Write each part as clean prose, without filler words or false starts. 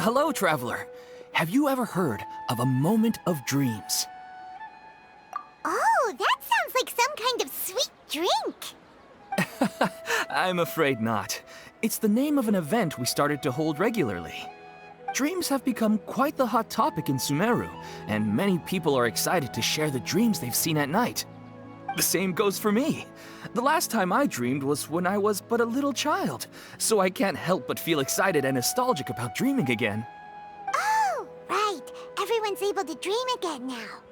Hello, traveler. Have you ever heard of a moment of dreams? Oh, that sounds like some kind of sweet drink. I'm afraid not. It's the name of an event we started to hold regularly. Dreams have become quite the hot topic in Sumeru, and many people are excited to share the dreams they've seen at night. The same goes for me. The last time I dreamed was when I was but a little child, so I can't help but feel excited and nostalgic about dreaming again. Oh, right. Everyone's able to dream again now.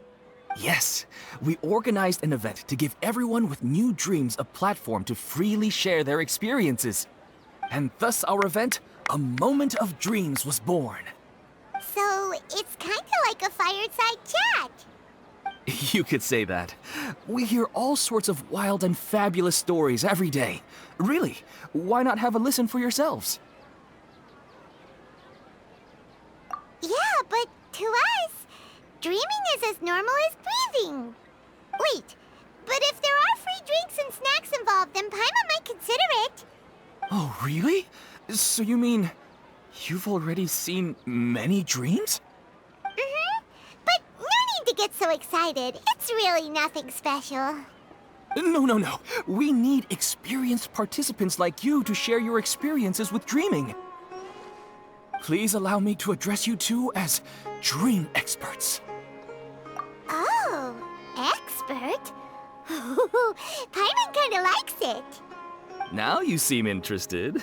Yes, we organized an event to give everyone with new dreams a platform to freely share their experiences. And thus our event, A Moment of Dreams, was born. So, it's kind of like a fireside chat. You could say that. We hear all sorts of wild and fabulous stories every day. Really, why not have a listen for yourselves? Yeah, but to us, dreaming is as normal as breathing. Wait, but if there are free drinks and snacks involved, then Paimon might consider it. Oh, really? So you mean you've already seen many dreams? But no need to get so excited. It's really nothing special. No. We need experienced participants like you to share your experiences with dreaming. Please allow me to address you two as dream experts. Oh, expert? Paimon kinda likes it. Now you seem interested.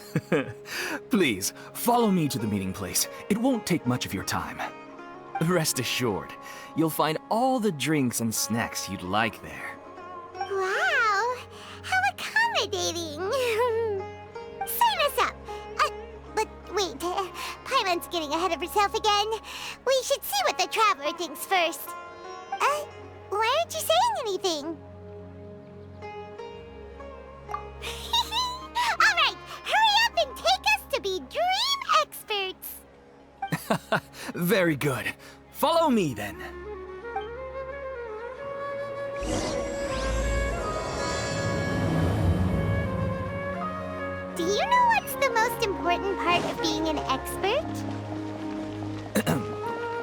Please, follow me to the meeting place. It won't take much of your time. Rest assured, you'll find all the drinks and snacks you'd like there. Wow, how accommodating. Sign us up. But wait, Paimon's getting ahead of herself again. We should see what the traveler thinks first. Why aren't you saying anything? All right, hurry up and take us to be dream experts. Very good. Follow me then. Do you know what's the most important part of being an expert?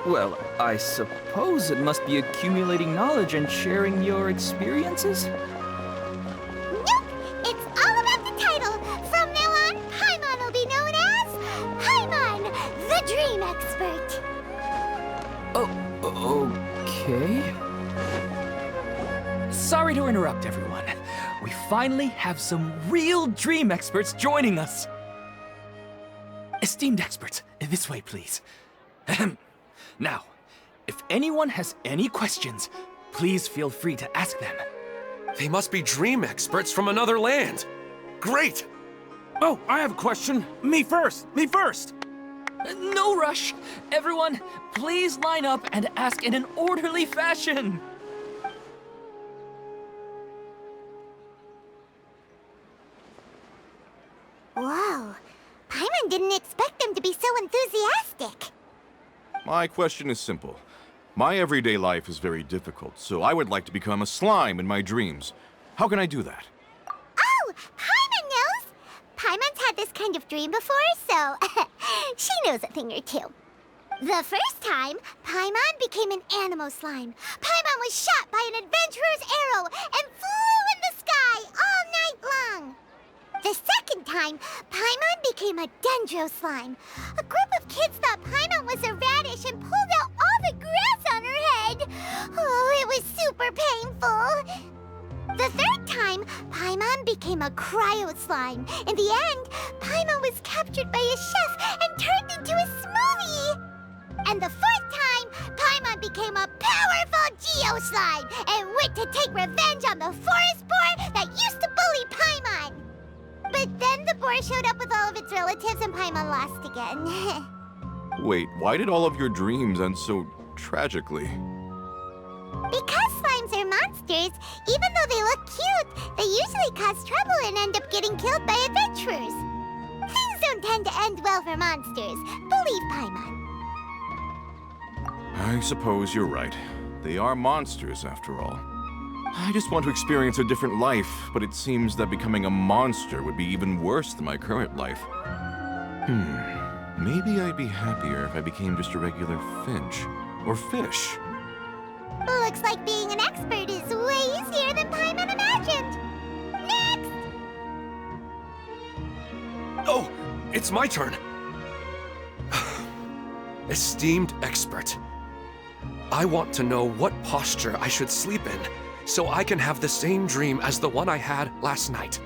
Well, I suppose it must be accumulating knowledge and sharing your experiences? Nope! It's all about the title! From now on, Paimon will be known as Paimon, the Dream Expert! Oh, okay. Sorry to interrupt, everyone. We finally have some real dream experts joining us. Esteemed experts, this way, please. Now, if anyone has any questions, please feel free to ask them. They must be dream experts from another land. Great! Oh, I have a question. Me first! No rush. Everyone, please line up and ask in an orderly fashion. Whoa, Paimon didn't expect them to be so enthusiastic. My question is simple. My everyday life is very difficult, so I would like to become a slime in my dreams. How can I do that? Oh, Paimon knows! Paimon's had this kind of dream before, so she knows a thing or two. The first time, Paimon became an animal slime. Paimon was shot by an adventurer's arrow and flew in the sky all night long. The second time, Paimon became a dendro slime. A group of kids thought Paimon was a radish and pulled out all the grass on her head. Oh, it was super painful. The third time, Paimon became a cryo slime. In the end, Paimon was captured by a chef and turned into a smoothie. And the fourth time, Paimon became a powerful geo slime and went to take revenge on the forest boar that used to bully Paimon. But then the boar showed up with all of its relatives and Paimon lost again. Wait, why did all of your dreams end so tragically? Because slimes are monsters, even though they look cute, they usually cause trouble and end up getting killed by adventurers. Things don't tend to end well for monsters. Believe Paimon. I suppose you're right. They are monsters, after all. I just want to experience a different life, but it seems that becoming a monster would be even worse than my current life. Maybe I'd be happier if I became just a regular finch. Or fish. Looks like being an expert is way easier than Paimon imagined. Next! Oh, it's my turn. Esteemed expert, I want to know what posture I should sleep in so I can have the same dream as the one I had last night.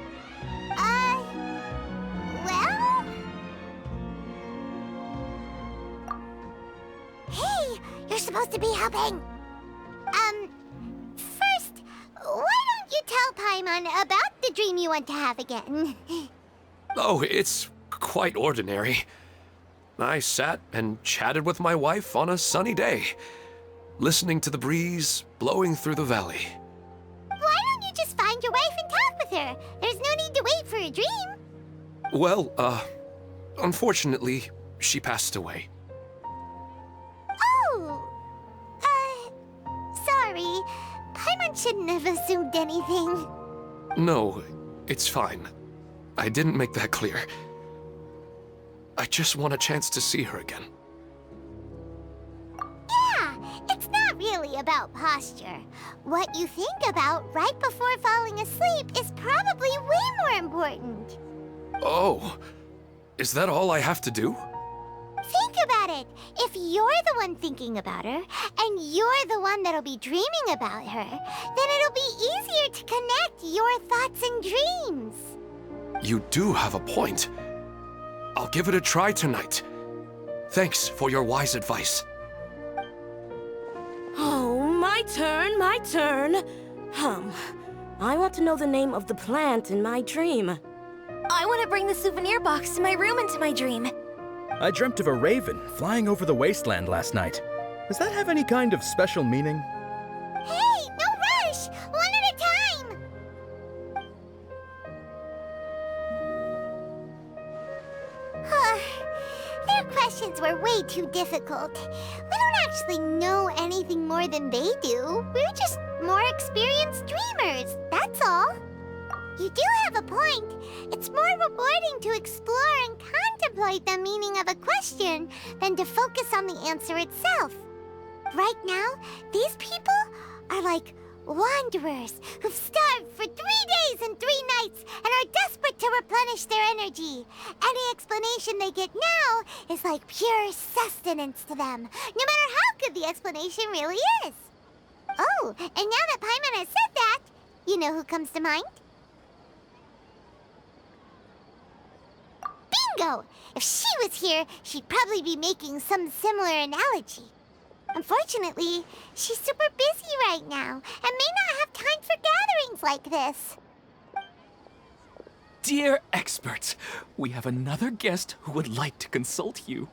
Well? Hey, you're supposed to be helping. First, why don't you tell Paimon about the dream you want to have again? Oh, it's quite ordinary. I sat and chatted with my wife on a sunny day, listening to the breeze blowing through the valley. Why don't you just find your wife and talk with her? There's no need to wait for a dream. Well, unfortunately, she passed away. Oh, sorry. Paimon shouldn't have assumed anything. No, it's fine. I didn't make that clear. I just want a chance to see her again. Yeah, it's not really about posture. What you think about right before falling asleep is probably way more important. Oh, is that all I have to do? Think about it. If you're the one thinking about her, and you're the one that'll be dreaming about her, then it'll be easier to connect your thoughts and dreams. You do have a point. I'll give it a try tonight. Thanks for your wise advice. Oh, my turn, my turn. I want to know the name of the plant in my dream. I want to bring the souvenir box to my room into my dream. I dreamt of a raven flying over the wasteland last night. Does that have any kind of special meaning? Hey, no rush! One at a time! Their questions were way too difficult. We don't actually know anything more than they do. We're just more experienced dreamers, that's all. You do have a point. It's more rewarding to explore and contemplate the meaning of a question than to focus on the answer itself. Right now, these people are like wanderers who've starved for 3 days and 3 nights and are desperate to replenish their energy. Any explanation they get now is like pure sustenance to them, no matter how good the explanation really is. Oh, and now that Paimon has said that, you know who comes to mind? Bingo! If she was here, she'd probably be making some similar analogy. Unfortunately, she's super busy right now and may not have time for gatherings like this. Dear experts, we have another guest who would like to consult you.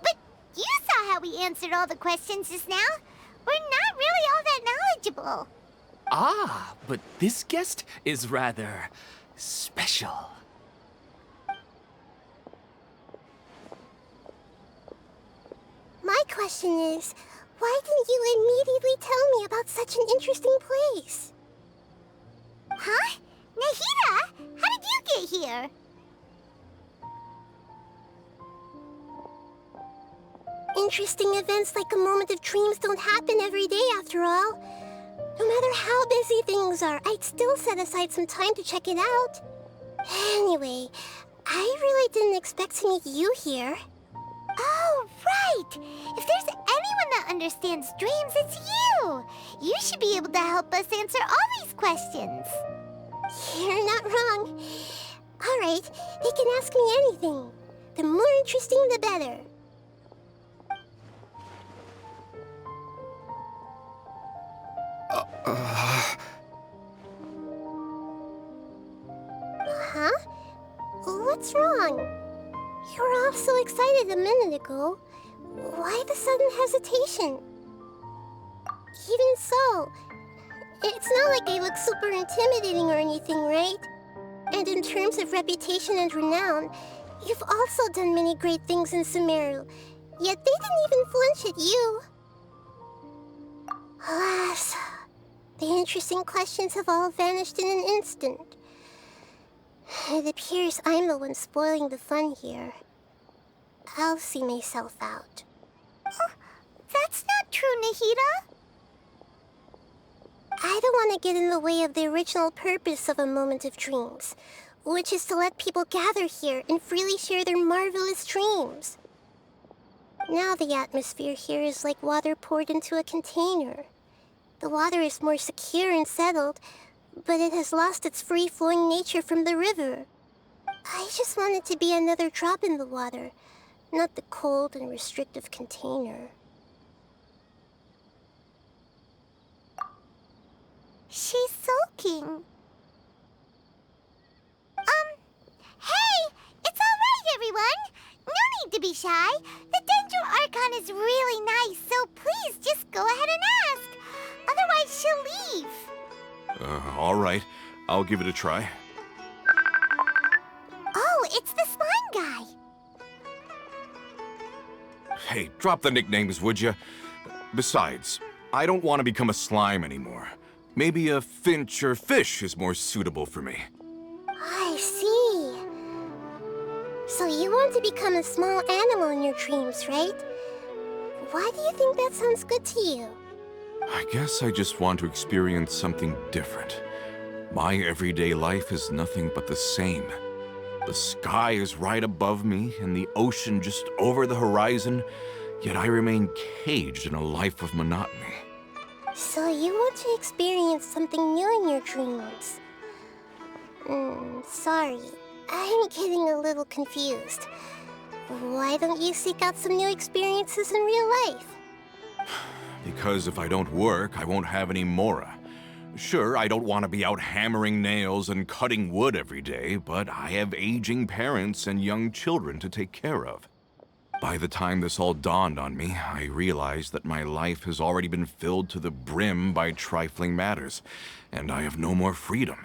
But you saw how we answered all the questions just now. We're not really all that knowledgeable. Ah, but this guest is rather special. My question is, why didn't you immediately tell me about such an interesting place? Huh? Nahida? How did you get here? Interesting events like a moment of dreams don't happen every day after all. No matter how busy things are, I'd still set aside some time to check it out. Anyway, I really didn't expect to meet you here. Oh, right! If there's anyone that understands dreams, it's you! You should be able to help us answer all these questions. You're not wrong. All right, they can ask me anything. The more interesting, the better. Huh? What's wrong? You were all so excited a minute ago. Why the sudden hesitation? Even so, it's not like I look super intimidating or anything, right? And in terms of reputation and renown, you've also done many great things in Sumeru, yet they didn't even flinch at you. Alas, the interesting questions have all vanished in an instant. It appears I'm the one spoiling the fun here. I'll see myself out. Oh, that's not true, Nahida. I don't want to get in the way of the original purpose of a Moment of Dreams, which is to let people gather here and freely share their marvelous dreams. Now the atmosphere here is like water poured into a container. The water is more secure and settled, but it has lost its free-flowing nature from the river. I just want it to be another drop in the water, not the cold and restrictive container. She's sulking. Hey! It's all right, everyone! No need to be shy. The Dendro Archon is really nice, so please just go ahead and ask. Otherwise, she'll leave. All right. I'll give it a try. Oh, it's the slime guy. Hey, drop the nicknames, would you? Besides, I don't want to become a slime anymore. Maybe a finch or fish is more suitable for me. I see. So you want to become a small animal in your dreams, right? Why do you think that sounds good to you? I guess I just want to experience something different. My everyday life is nothing but the same. The sky is right above me and the ocean just over the horizon, yet I remain caged in a life of monotony. So you want to experience something new in your dreams? Sorry. I'm getting a little confused. Why don't you seek out some new experiences in real life? Because if I don't work, I won't have any mora. Sure, I don't want to be out hammering nails and cutting wood every day, but I have aging parents and young children to take care of. By the time this all dawned on me, I realized that my life has already been filled to the brim by trifling matters, and I have no more freedom.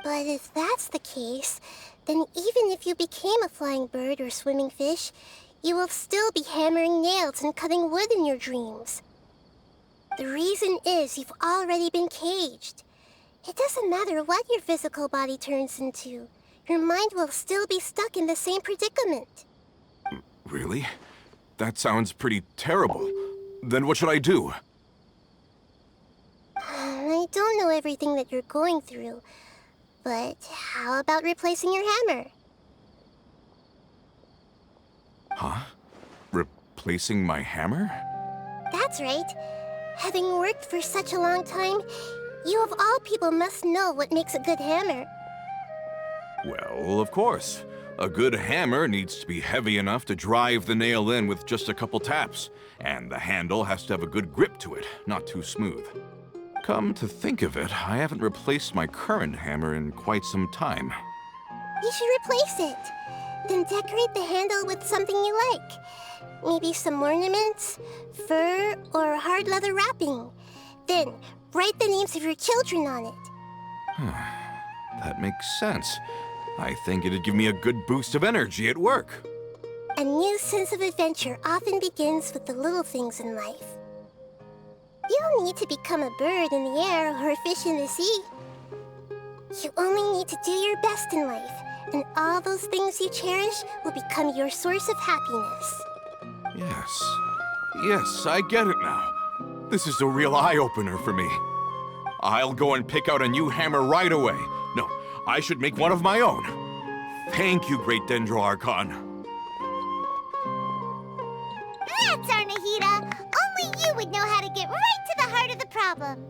But if that's the case, then even if you became a flying bird or swimming fish, you will still be hammering nails and cutting wood in your dreams. The reason is you've already been caged. It doesn't matter what your physical body turns into. Your mind will still be stuck in the same predicament. Really? That sounds pretty terrible. Then what should I do? I don't know everything that you're going through, but how about replacing your hammer? Huh? Replacing my hammer? That's right. Having worked for such a long time, you of all people must know what makes a good hammer. Well, of course. A good hammer needs to be heavy enough to drive the nail in with just a couple taps, and the handle has to have a good grip to it, not too smooth. Come to think of it, I haven't replaced my current hammer in quite some time. You should replace it. Then decorate the handle with something you like. Maybe some ornaments, fur, or hard leather wrapping. Then write the names of your children on it. That makes sense. I think it'd give me a good boost of energy at work. A new sense of adventure often begins with the little things in life. You don't need to become a bird in the air or a fish in the sea. You only need to do your best in life, and all those things you cherish will become your source of happiness. Yes, I get it now. This is a real eye-opener for me. I'll go and pick out a new hammer right away. No, I should make one of my own. Thank you, Great Dendro Archon. That's our Nahida! Only you would know how to get right to the heart of the problem.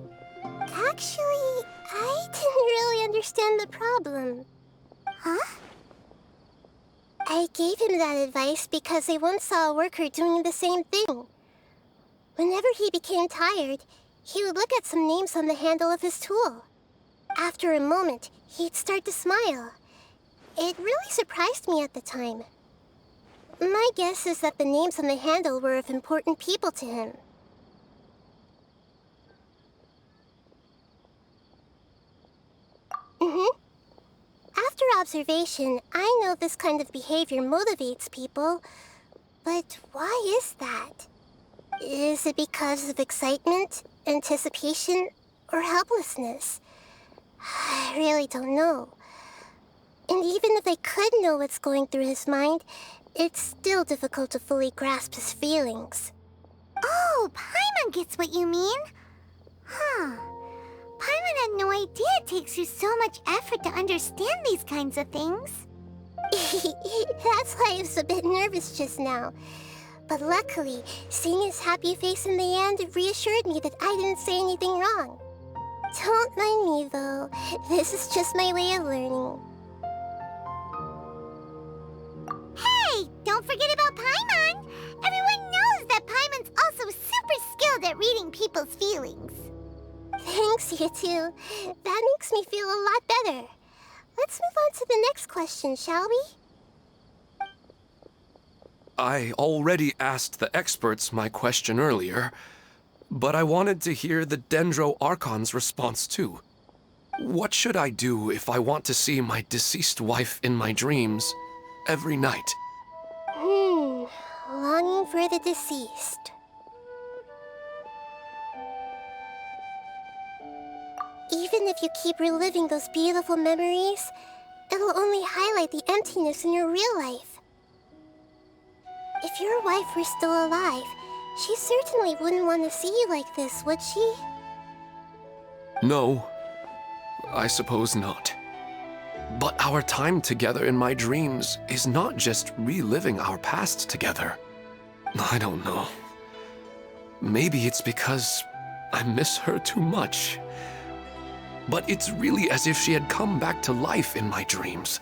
Actually, I didn't really understand the problem. Huh? I gave him that advice because I once saw a worker doing the same thing. Whenever he became tired, he would look at some names on the handle of his tool. After a moment, he'd start to smile. It really surprised me at the time. My guess is that the names on the handle were of important people to him. After observation, I know this kind of behavior motivates people. But why is that? Is it because of excitement, anticipation, or helplessness? I really don't know. And even if I could know what's going through his mind, it's still difficult to fully grasp his feelings. Oh, Paimon gets what you mean. Huh. Paimon had no idea it takes you so much effort to understand these kinds of things. That's why I was a bit nervous just now. But luckily, seeing his happy face in the end reassured me that I didn't say anything wrong. Don't mind me, though. This is just my way of learning. Hey! Don't forget about Paimon! Everyone knows that Paimon's also super skilled at reading people's feelings. Thanks, you two. That makes me feel a lot better. Let's move on to the next question, shall we? I already asked the experts my question earlier, but I wanted to hear the Dendro Archon's response too. What should I do if I want to see my deceased wife in my dreams every night? Longing for the deceased. Even if you keep reliving those beautiful memories, it'll only highlight the emptiness in your real life. If your wife were still alive, she certainly wouldn't want to see you like this, would she? No, I suppose not. But our time together in my dreams is not just reliving our past together. I don't know. Maybe it's because I miss her too much. But it's really as if she had come back to life in my dreams.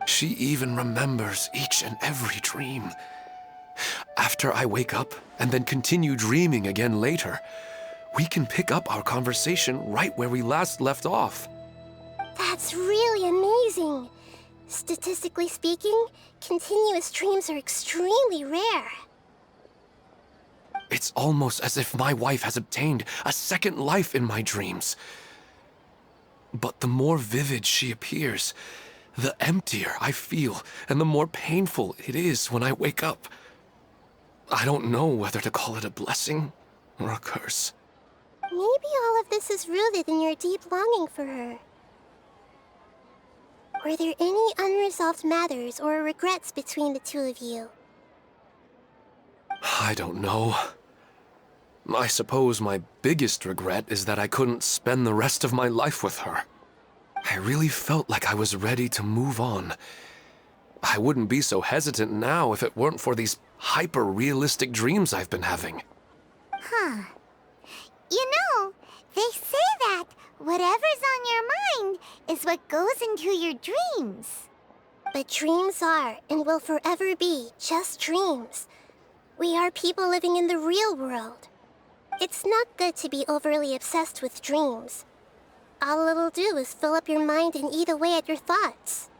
She even remembers each and every dream. After I wake up and then continue dreaming again later, we can pick up our conversation right where we last left off. That's really amazing. Statistically speaking, continuous dreams are extremely rare. It's almost as if my wife has obtained a second life in my dreams. But the more vivid she appears, the emptier I feel, and the more painful it is when I wake up. I don't know whether to call it a blessing or a curse. Maybe all of this is rooted in your deep longing for her. Were there any unresolved matters or regrets between the two of you? I don't know. I suppose my biggest regret is that I couldn't spend the rest of my life with her. I really felt like I was ready to move on. I wouldn't be so hesitant now if it weren't for these hyper-realistic dreams I've been having. Huh. You know, they say that whatever's on your mind is what goes into your dreams. But dreams are, and will forever be, just dreams. We are people living in the real world. It's not good to be overly obsessed with dreams. All it'll do is fill up your mind and eat away at your thoughts.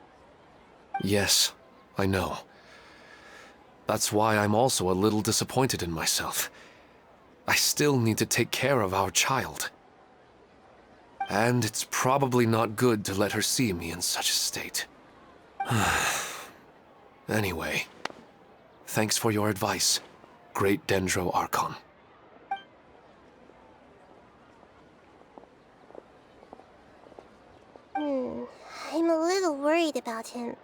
Yes, I know. That's why I'm also a little disappointed in myself. I still need to take care of our child. And it's probably not good to let her see me in such a state. Anyway, thanks for your advice, Great Dendro Archon. I'm a little worried about him.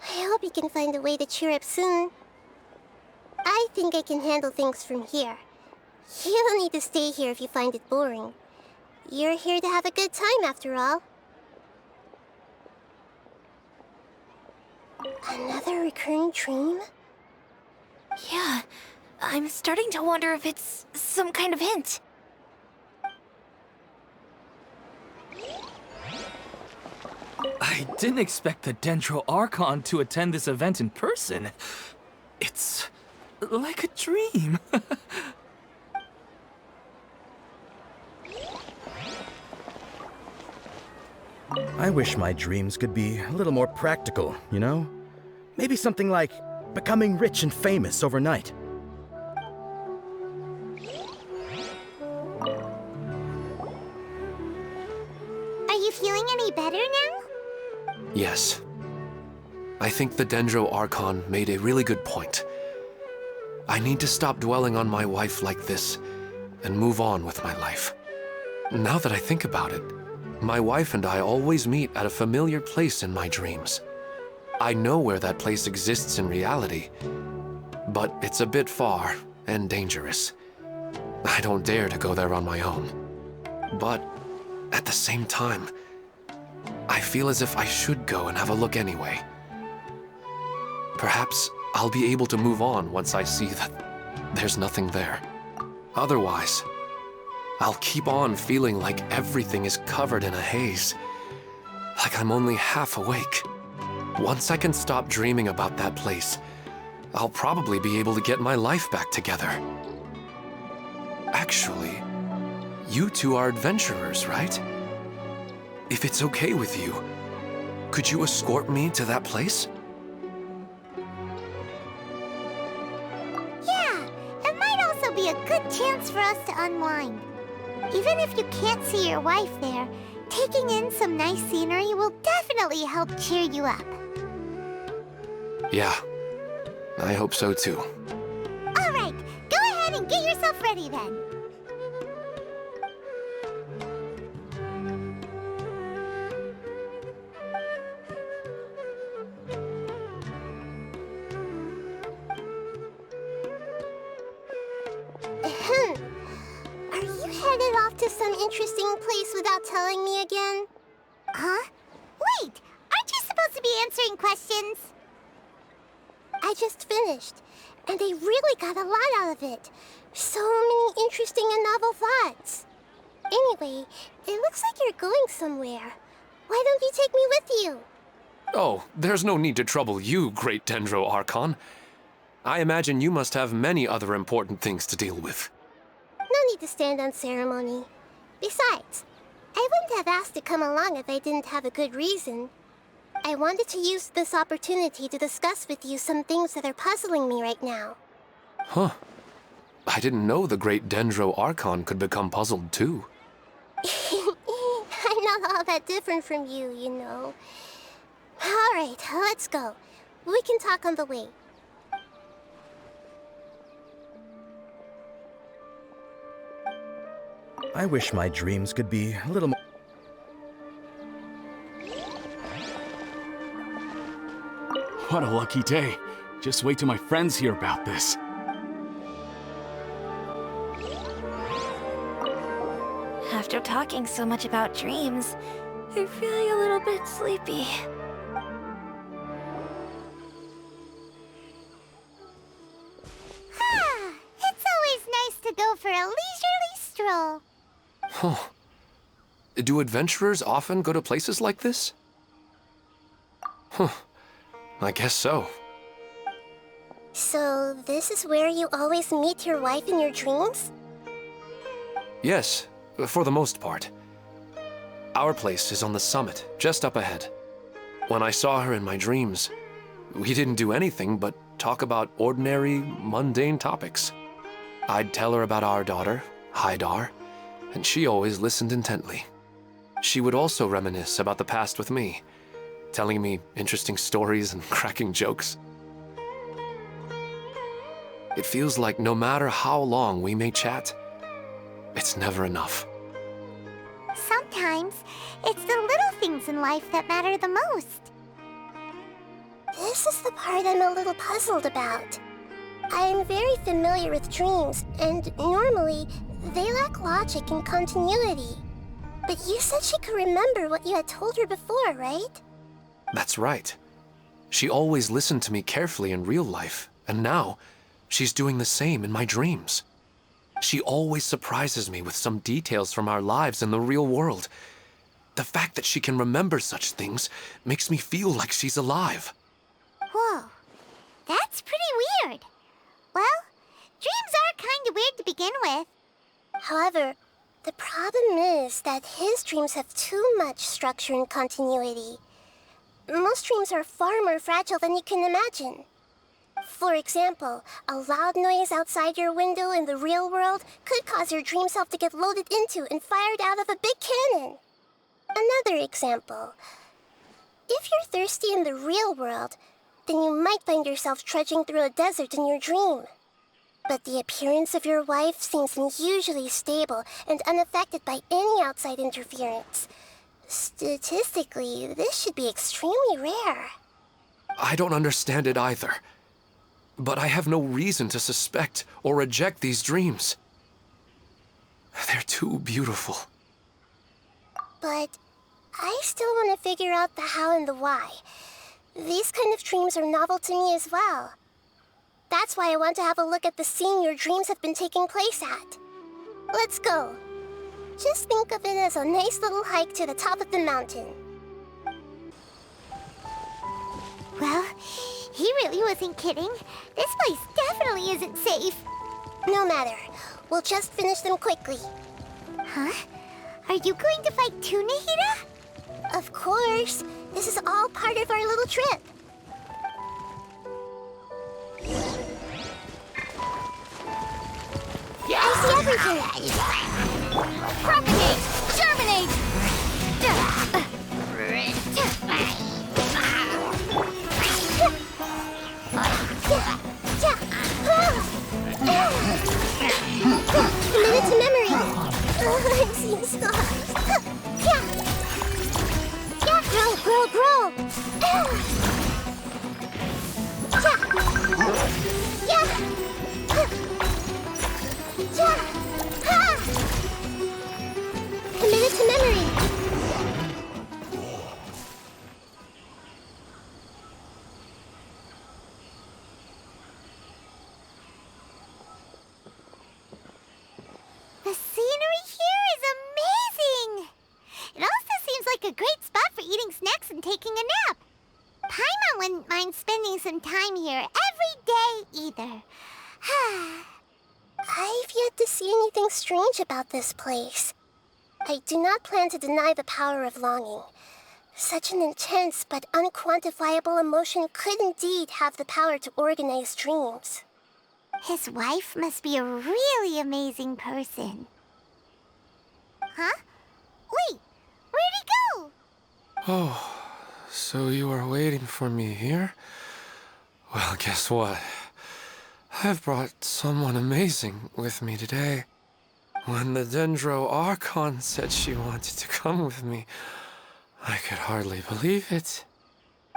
I hope he can find a way to cheer up soon. I think I can handle things from here. You don't need to stay here if you find it boring. You're here to have a good time, after all. Another recurring dream? Yeah, I'm starting to wonder if it's some kind of hint. I didn't expect the Dendro Archon to attend this event in person. It's like a dream. I wish my dreams could be a little more practical, you know? Maybe something like becoming rich and famous overnight. Are you feeling any better now? Yes. I think the Dendro Archon made a really good point. I need to stop dwelling on my wife like this and move on with my life. Now that I think about it, my wife and I always meet at a familiar place in my dreams. I know where that place exists in reality, but it's a bit far and dangerous. I don't dare to go there on my own. But at the same time, I feel as if I should go and have a look anyway. Perhaps I'll be able to move on once I see that there's nothing there. Otherwise, I'll keep on feeling like everything is covered in a haze, like I'm only half awake. Once I can stop dreaming about that place, I'll probably be able to get my life back together. Actually, you two are adventurers, right? If it's okay with you, could you escort me to that place? Yeah, it might also be a good chance for us to unwind. Even if you can't see your wife there, taking in some nice scenery will definitely help cheer you up. Yeah, I hope so too. All right, go ahead and get yourself ready then. Are you headed off to some interesting place without telling me again? Huh? Wait, aren't you supposed to be answering questions? I just finished, and I really got a lot out of it. So many interesting and novel thoughts. Anyway, it looks like you're going somewhere. Why don't you take me with you? Oh, there's no need to trouble you, Great Dendro Archon. I imagine you must have many other important things to deal with. No need to stand on ceremony. Besides, I wouldn't have asked to come along if I didn't have a good reason. I wanted to use this opportunity to discuss with you some things that are puzzling me right now. Huh. I didn't know the Great Dendro Archon could become puzzled too. I'm not all that different from you, you know. All right, let's go. We can talk on the way. I wish my dreams could be a little more... What a lucky day. Just wait till my friends hear about this. After talking so much about dreams, I'm feeling a little bit sleepy. It's always nice to go for a leisurely stroll. Huh. Do adventurers often go to places like this? Huh. I guess so. So, this is where you always meet your wife in your dreams? Yes, for the most part. Our place is on the summit, just up ahead. When I saw her in my dreams, we didn't do anything but talk about ordinary, mundane topics. I'd tell her about our daughter, Haidar, and she always listened intently. She would also reminisce about the past with me, telling me interesting stories and cracking jokes. It feels like no matter how long we may chat, it's never enough. Sometimes, it's the little things in life that matter the most. This is the part I'm a little puzzled about. I am very familiar with dreams, and normally, they lack logic and continuity. But you said she could remember what you had told her before, right? That's right. She always listened to me carefully in real life, and now, she's doing the same in my dreams. She always surprises me with some details from our lives in the real world. The fact that she can remember such things makes me feel like she's alive. Whoa, that's pretty weird. Well, dreams are kind of weird to begin with. However, the problem is that his dreams have too much structure and continuity. Most dreams are far more fragile than you can imagine. For example, a loud noise outside your window in the real world could cause your dream self to get loaded into and fired out of a big cannon. Another example. If you're thirsty in the real world, then you might find yourself trudging through a desert in your dream. But the appearance of your wife seems unusually stable and unaffected by any outside interference. Statistically, this should be extremely rare. I don't understand it either. But I have no reason to suspect or reject these dreams. They're too beautiful. But I still want to figure out the how and the why. These kind of dreams are novel to me as well. That's why I want to have a look at the scene your dreams have been taking place at. Let's go. Just think of it as a nice little hike to the top of the mountain. Well, he really wasn't kidding. This place definitely isn't safe. No matter. We'll just finish them quickly. Huh? Are you going to fight too, Nahida? Of course. This is all part of our little trip. I see everything. Propagate! Germinate! Committed to memory. I'm seeing stars. Grow, grow, grow. Committed to memory. The scenery here is amazing! It also seems like a great spot for eating snacks and taking a nap. Paimon wouldn't mind spending some time here every day either. I've yet to see anything strange about this place. I do not plan to deny the power of longing. Such an intense but unquantifiable emotion could indeed have the power to organize dreams. His wife must be a really amazing person. Huh? Wait, where'd he go? Oh, so you are waiting for me here? Well, guess what? I've brought someone amazing with me today. When the Dendro Archon said she wanted to come with me, I could hardly believe it.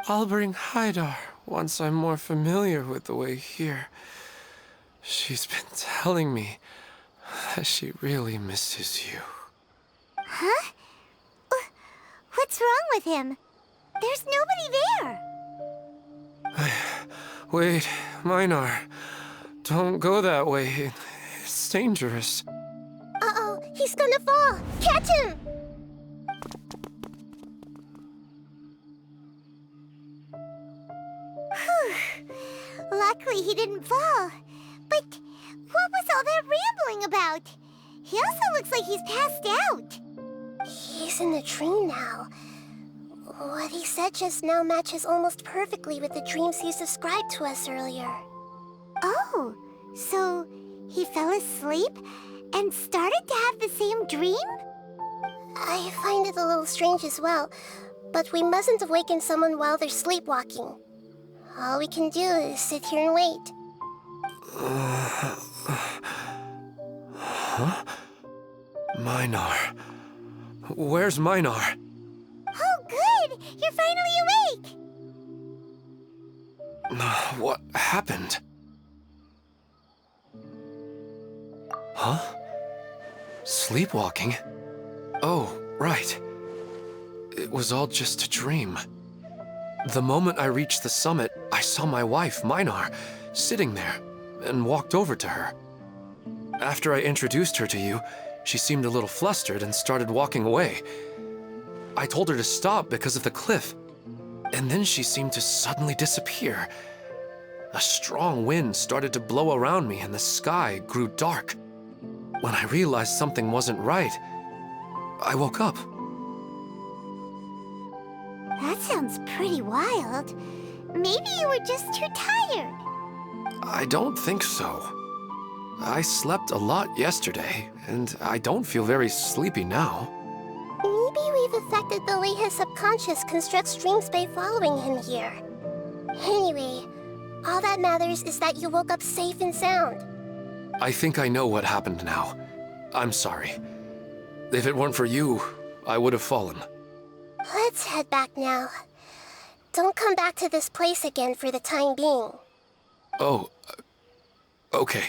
I'll bring Haidar once I'm more familiar with the way here. She's been telling me that she really misses you. Huh? What's wrong with him? There's nobody there. Wait, Minar. Don't go that way. It's dangerous. Uh-oh, he's gonna fall! Catch him! Luckily he didn't fall. But what was all that rambling about? He also looks like he's passed out. He's in a dream now. What he said just now matches almost perfectly with the dreams he's described to us earlier. Oh, so he fell asleep and started to have the same dream? I find it a little strange as well, but we mustn't awaken someone while they're sleepwalking. All we can do is sit here and wait. Huh? Minar. Where's Minar? Oh, good! You're finally awake! What happened? Huh? Sleepwalking? Oh, right. It was all just a dream. The moment I reached the summit, I saw my wife, Minar, sitting there, and walked over to her. After I introduced her to you, she seemed a little flustered and started walking away. I told her to stop because of the cliff, and then she seemed to suddenly disappear. A strong wind started to blow around me and the sky grew dark. When I realized something wasn't right, I woke up. That sounds pretty wild. Maybe you were just too tired. I don't think so. I slept a lot yesterday, and I don't feel very sleepy now. Maybe we've affected the way his subconscious constructs dreams by following him here. Anyway, all that matters is that you woke up safe and sound. I think I know what happened now. I'm sorry. If it weren't for you, I would have fallen. Let's head back now. Don't come back to this place again for the time being. Oh, okay.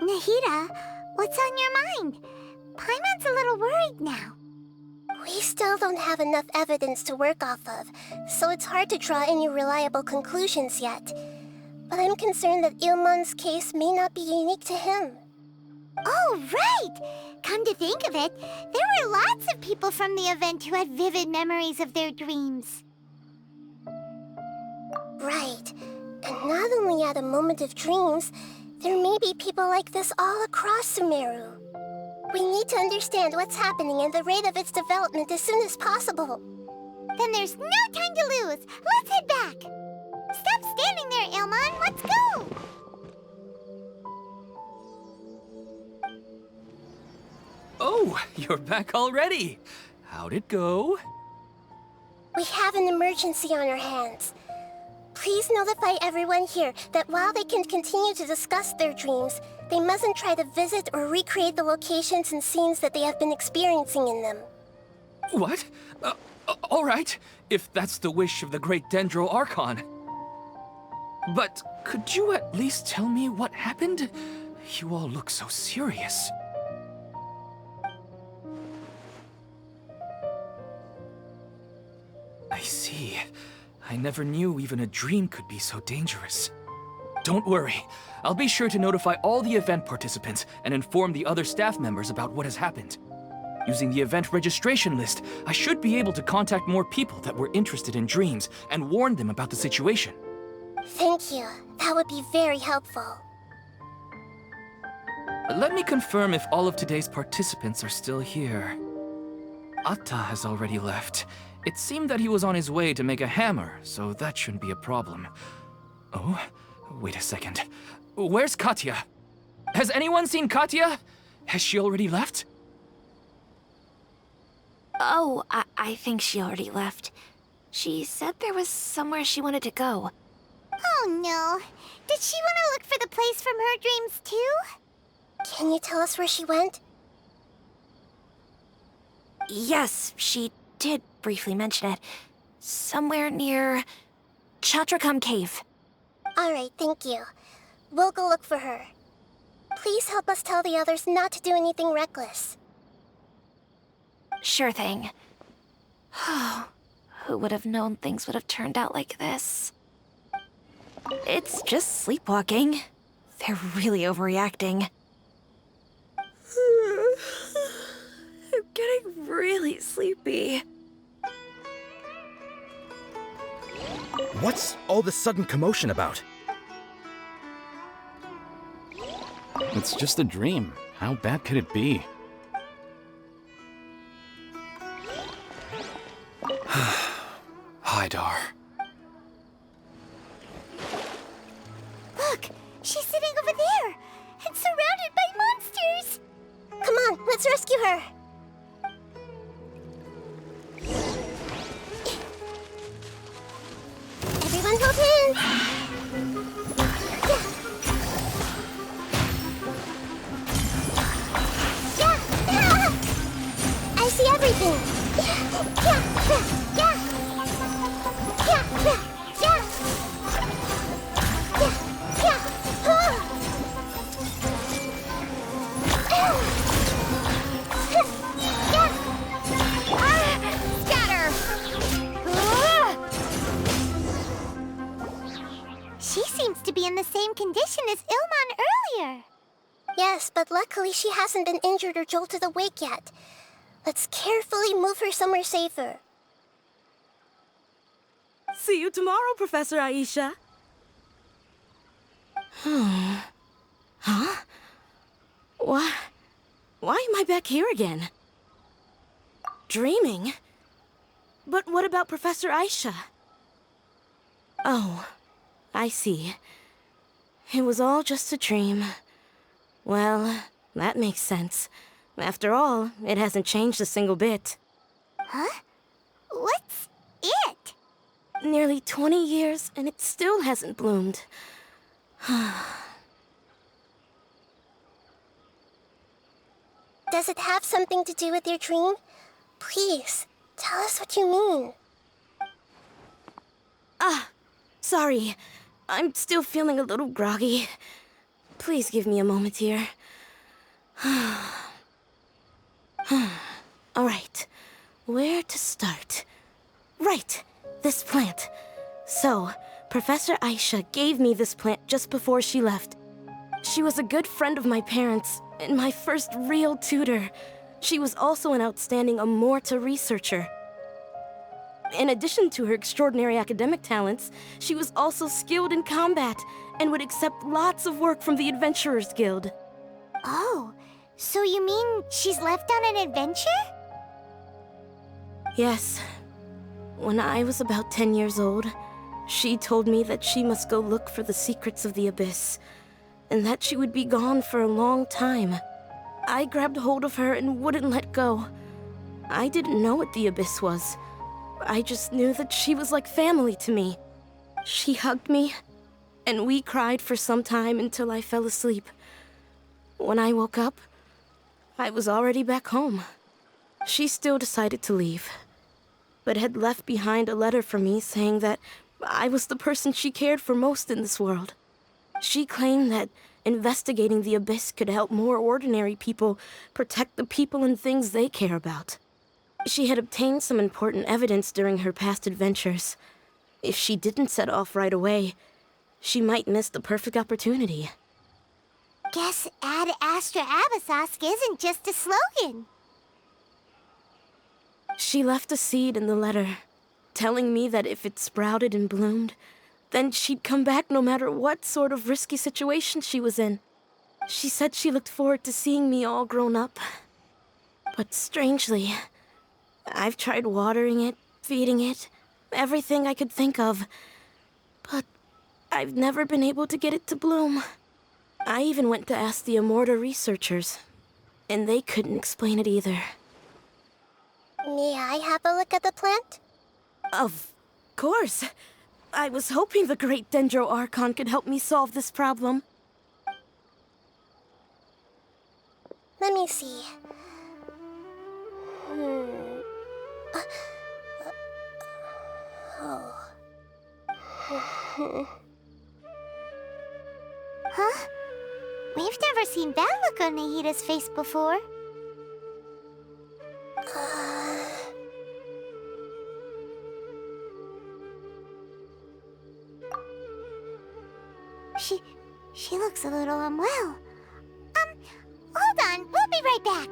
Nahida, what's on your mind? Paimon's a little worried now. We still don't have enough evidence to work off of, so it's hard to draw any reliable conclusions yet. But I'm concerned that Ilmon's case may not be unique to him. Oh, right! Come to think of it, there were lots of people from the event who had vivid memories of their dreams. Right. And not only at a moment of dreams, there may be people like this all across Sumeru. We need to understand what's happening and the rate of its development as soon as possible. Then there's no time to lose. Let's head back. Stop standing there, Ilmon. Let's go. Oh, you're back already. How'd it go? We have an emergency on our hands. Please notify everyone here that while they can continue to discuss their dreams, they mustn't try to visit or recreate the locations and scenes that they have been experiencing in them. What? All right, if that's the wish of the great Dendro Archon. But could you at least tell me what happened? You all look so serious. I see. I never knew even a dream could be so dangerous. Don't worry. I'll be sure to notify all the event participants and inform the other staff members about what has happened. Using the event registration list, I should be able to contact more people that were interested in dreams and warn them about the situation. Thank you. That would be very helpful. Let me confirm if all of today's participants are still here. Atta has already left. It seemed that he was on his way to make a hammer, so that shouldn't be a problem. Oh, wait a second. Where's Katya? Has anyone seen Katya? Has she already left? Oh, I think she already left. She said there was somewhere she wanted to go. Oh, no. Did she want to look for the place from her dreams, too? Can you tell us where she went? Yes, she did briefly mention it. Somewhere near Chatrakam Cave. All right, thank you. We'll go look for her. Please help us tell the others not to do anything reckless. Sure thing. Who would have known things would have turned out like this? It's just sleepwalking. They're really overreacting. I'm getting really sleepy. What's all this sudden commotion about? It's just a dream. How bad could it be? Hi, Dar. Look, she's sitting over there and surrounded by monsters. Come on, let's rescue her. Everyone hold hands. Yeah. I see everything. She seems to be in the same condition as Ilmon earlier. Yes, but luckily she hasn't been injured or jolted awake yet. Let's carefully move her somewhere safer. See you tomorrow, Professor Aisha. Huh? Why am I back here again? Dreaming? But what about Professor Aisha? Oh, I see. It was all just a dream. Well, that makes sense. After all, it hasn't changed a single bit. Huh? What's it? Nearly 20 years, and it still hasn't bloomed. Does it have something to do with your dream? Please, tell us what you mean. Sorry, I'm still feeling a little groggy. Please give me a moment here. Alright, where to start? Right, this plant. So, Professor Aisha gave me this plant just before she left. She was a good friend of my parents, and my first real tutor. She was also an outstanding Amorta researcher. In addition to her extraordinary academic talents, she was also skilled in combat and would accept lots of work from the Adventurers Guild. Oh, so you mean she's left on an adventure? Yes. When I was about 10 years old, she told me that she must go look for the secrets of the Abyss, and that she would be gone for a long time. I grabbed hold of her and wouldn't let go. I didn't know what the Abyss was. I just knew that she was like family to me. She hugged me, and we cried for some time until I fell asleep. When I woke up, I was already back home. She still decided to leave, but had left behind a letter for me saying that I was the person she cared for most in this world. She claimed that investigating the Abyss could help more ordinary people protect the people and things they care about. She had obtained some important evidence during her past adventures. If she didn't set off right away, she might miss the perfect opportunity. Guess Ad Astra Abyssosque isn't just a slogan. She left a seed in the letter, telling me that if it sprouted and bloomed, then she'd come back no matter what sort of risky situation she was in. She said she looked forward to seeing me all grown up. But strangely, I've tried watering it, feeding it, everything I could think of. But I've never been able to get it to bloom. I even went to ask the Amorta researchers, and they couldn't explain it either. May I have a look at the plant? Of course. I was hoping the great Dendro Archon could help me solve this problem. Let me see. Huh? We've never seen that look on Nahida's face before. She looks a little unwell. Hold on, we'll be right back.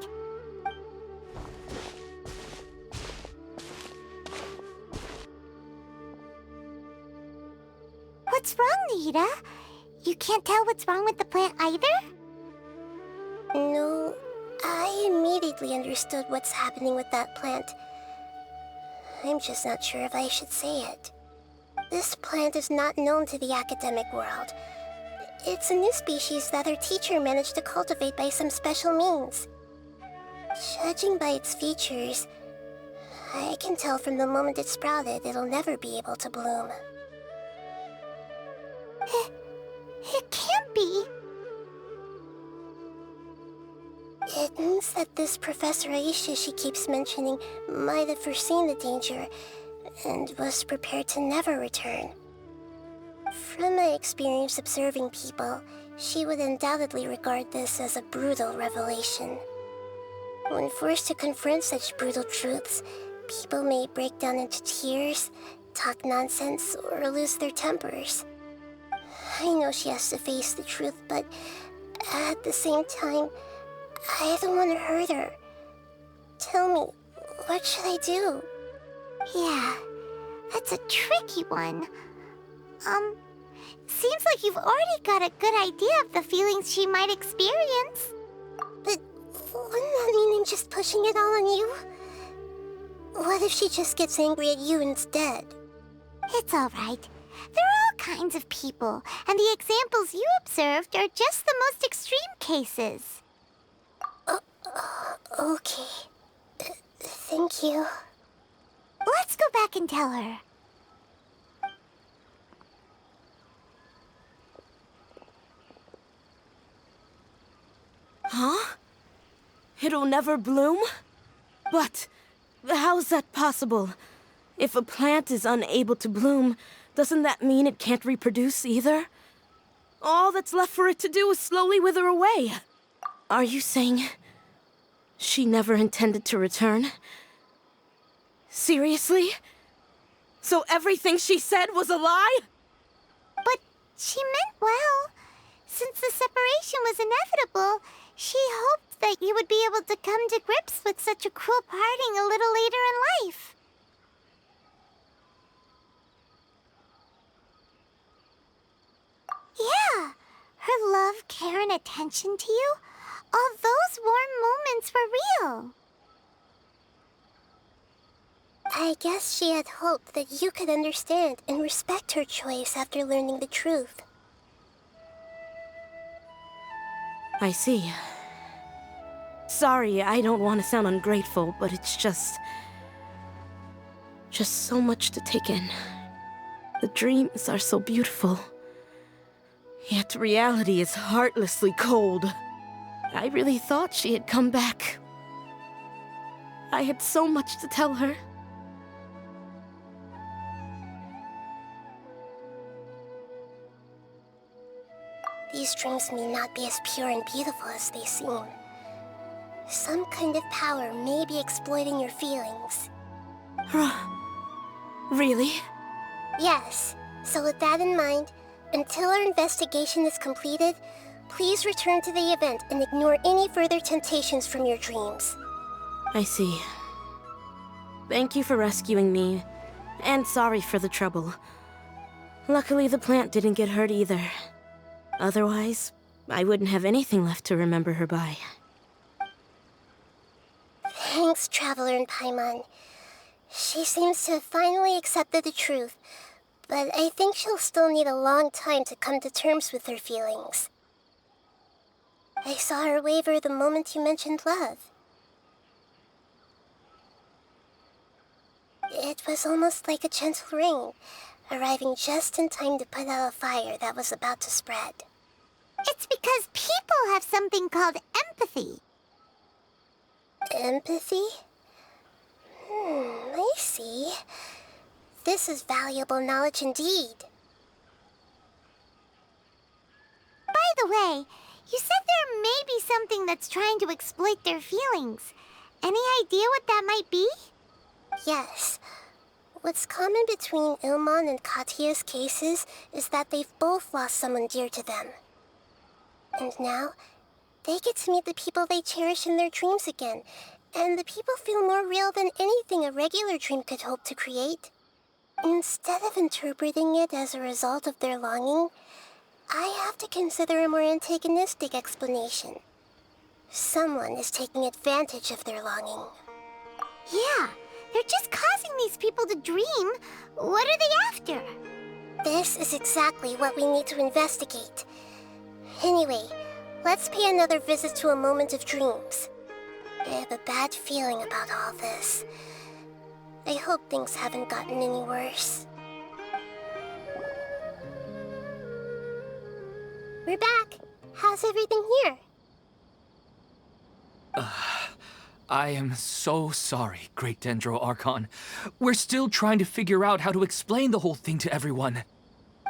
What's wrong, Nahida? You can't tell what's wrong with the plant either? No, I immediately understood what's happening with that plant. I'm just not sure if I should say it. This plant is not known to the academic world. It's a new species that our teacher managed to cultivate by some special means. Judging by its features, I can tell from the moment it sprouted it'll never be able to bloom. It can't be. It means that this Professor Aisha she keeps mentioning might have foreseen the danger and was prepared to never return. From my experience observing people, she would undoubtedly regard this as a brutal revelation. When forced to confront such brutal truths, people may break down into tears, talk nonsense, or lose their tempers. I know she has to face the truth, but at the same time, I don't want to hurt her. Tell me, what should I do? Yeah, that's a tricky one. Seems like you've already got a good idea of the feelings she might experience. But wouldn't that mean I'm just pushing it all on you? What if she just gets angry at you instead? It's all right. There are all kinds of people, and the examples you observed are just the most extreme cases. Okay. Thank you. Let's go back and tell her. Huh? It'll never bloom? But how's that possible? If a plant is unable to bloom, doesn't that mean it can't reproduce either? All that's left for it to do is slowly wither away. Are you saying she never intended to return? Seriously? So everything she said was a lie? But she meant well. Since the separation was inevitable, she hoped that you would be able to come to grips with such a cruel parting a little later in life. Yeah, her love, care, and attention to you, all those warm moments were real. I guess she had hoped that you could understand and respect her choice after learning the truth. I see. Sorry, I don't want to sound ungrateful, but it's just so much to take in. The dreams are so beautiful. Yet reality is heartlessly cold. I really thought she had come back. I had so much to tell her. These dreams may not be as pure and beautiful as they seem. Some kind of power may be exploiting your feelings. Really? Yes. So with that in mind, until our investigation is completed, please return to the event and ignore any further temptations from your dreams. I see. Thank you for rescuing me, and sorry for the trouble. Luckily, the plant didn't get hurt either. Otherwise, I wouldn't have anything left to remember her by. Thanks, Traveler and Paimon. She seems to have finally accepted the truth, but I think she'll still need a long time to come to terms with her feelings. I saw her waver the moment you mentioned love. It was almost like a gentle rain, arriving just in time to put out a fire that was about to spread. It's because people have something called empathy. Empathy? I see. This is valuable knowledge indeed. By the way, you said there may be something that's trying to exploit their feelings. Any idea what that might be? Yes. What's common between Ilmon and Katya's cases is that they've both lost someone dear to them. And now, they get to meet the people they cherish in their dreams again, and the people feel more real than anything a regular dream could hope to create. Instead of interpreting it as a result of their longing, I have to consider a more antagonistic explanation. Someone is taking advantage of their longing. Yeah, they're just causing these people to dream. What are they after? This is exactly what we need to investigate. Anyway, let's pay another visit to a moment of dreams. I have a bad feeling about all this. I hope things haven't gotten any worse. We're back. How's everything here? I am so sorry, Great Dendro Archon. We're still trying to figure out how to explain the whole thing to everyone.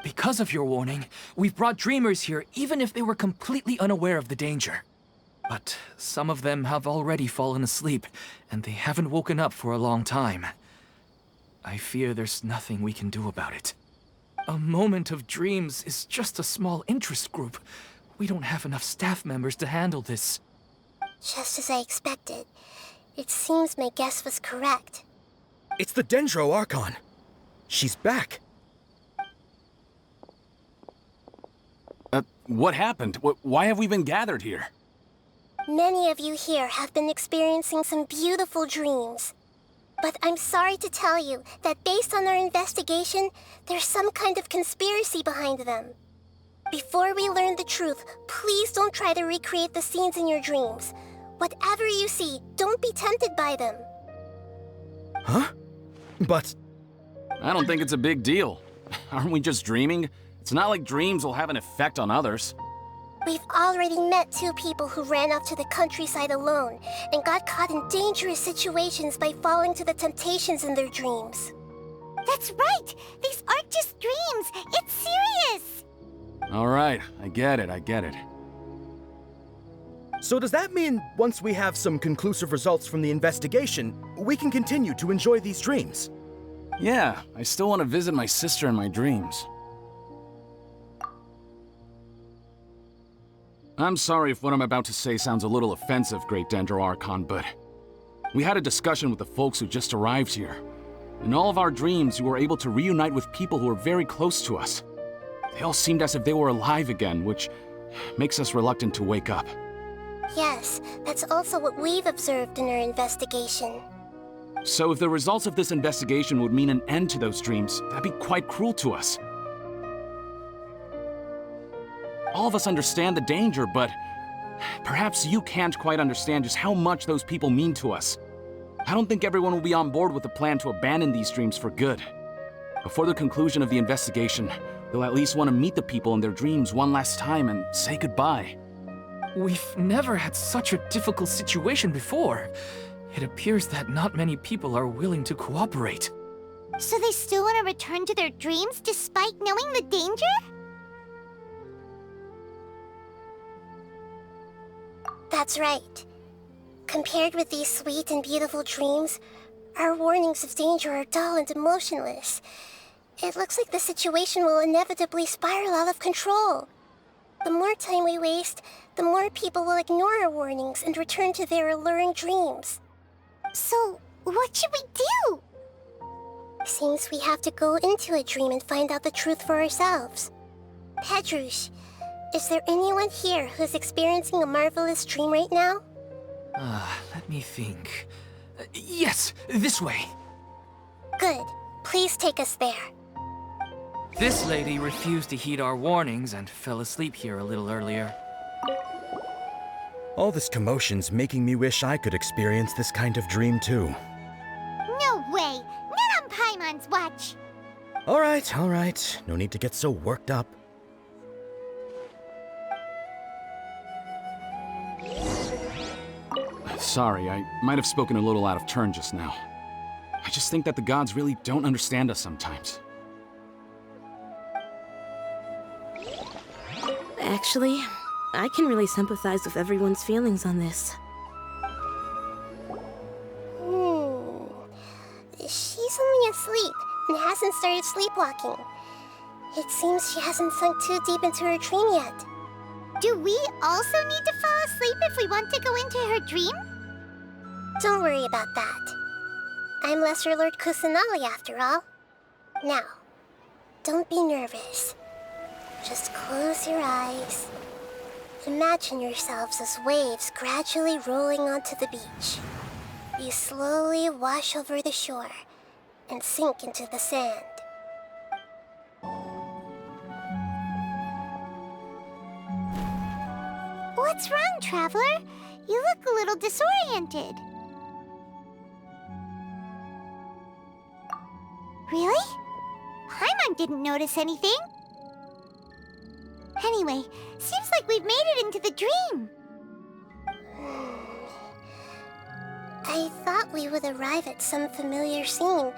Because of your warning, we've brought dreamers here even if they were completely unaware of the danger. But some of them have already fallen asleep, and they haven't woken up for a long time. I fear there's nothing we can do about it. A moment of dreams is just a small interest group. We don't have enough staff members to handle this. Just as I expected. It seems my guess was correct. It's the Dendro Archon. She's back. What happened? Why have we been gathered here? Many of you here have been experiencing some beautiful dreams. But I'm sorry to tell you that based on our investigation, there's some kind of conspiracy behind them. Before we learn the truth, please don't try to recreate the scenes in your dreams. Whatever you see, don't be tempted by them. Huh? But... I don't think it's a big deal. Aren't we just dreaming? It's not like dreams will have an effect on others. We've already met 2 people who ran off to the countryside alone and got caught in dangerous situations by falling to the temptations in their dreams. That's right! These aren't just dreams! It's serious! All right, I get it. So does that mean once we have some conclusive results from the investigation, we can continue to enjoy these dreams? Yeah, I still want to visit my sister in my dreams. I'm sorry if what I'm about to say sounds a little offensive, Great Dendro Archon, but we had a discussion with the folks who just arrived here. In all of our dreams, we were able to reunite with people who were very close to us. They all seemed as if they were alive again, which makes us reluctant to wake up. Yes, that's also what we've observed in our investigation. So if the results of this investigation would mean an end to those dreams, that'd be quite cruel to us. All of us understand the danger, but perhaps you can't quite understand just how much those people mean to us. I don't think everyone will be on board with the plan to abandon these dreams for good. Before the conclusion of the investigation, they'll at least want to meet the people in their dreams one last time and say goodbye. We've never had such a difficult situation before. It appears that not many people are willing to cooperate. So they still want to return to their dreams despite knowing the danger? That's right. Compared with these sweet and beautiful dreams, our warnings of danger are dull and emotionless. It looks like the situation will inevitably spiral out of control. The more time we waste, the more people will ignore our warnings and return to their alluring dreams. So, what should we do? Seems we have to go into a dream and find out the truth for ourselves. Pedrush, is there anyone here who's experiencing a marvelous dream right now? Let me think. Yes, this way. Good. Please take us there. This lady refused to heed our warnings and fell asleep here a little earlier. All this commotion's making me wish I could experience this kind of dream too. No way! Not on Paimon's watch! All right. No need to get so worked up. Sorry, I might have spoken a little out of turn just now. I just think that the gods really don't understand us sometimes. Actually, I can really sympathize with everyone's feelings on this. She's only asleep and hasn't started sleepwalking. It seems she hasn't sunk too deep into her dream yet. Do we also need to fall asleep if we want to go into her dream? Don't worry about that. I'm Lesser Lord Kusanali after all. Now, don't be nervous. Just close your eyes. Imagine yourselves as waves gradually rolling onto the beach. You slowly wash over the shore and sink into the sand. What's wrong, Traveler? You look a little disoriented. Really? Paimon didn't notice anything. Anyway, seems like we've made it into the dream. I thought we would arrive at some familiar scene,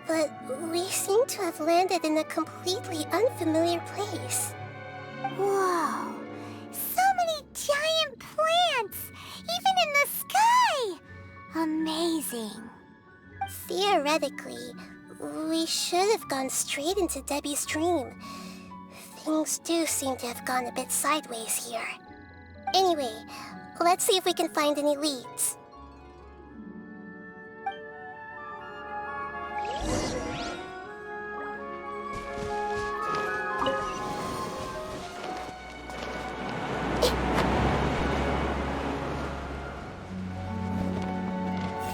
but we seem to have landed in a completely unfamiliar place. Whoa! So many giant plants! Even in the sky! Amazing. Theoretically, we should have gone straight into Debbie's dream. Things do seem to have gone a bit sideways here. Anyway, let's see if we can find any leads.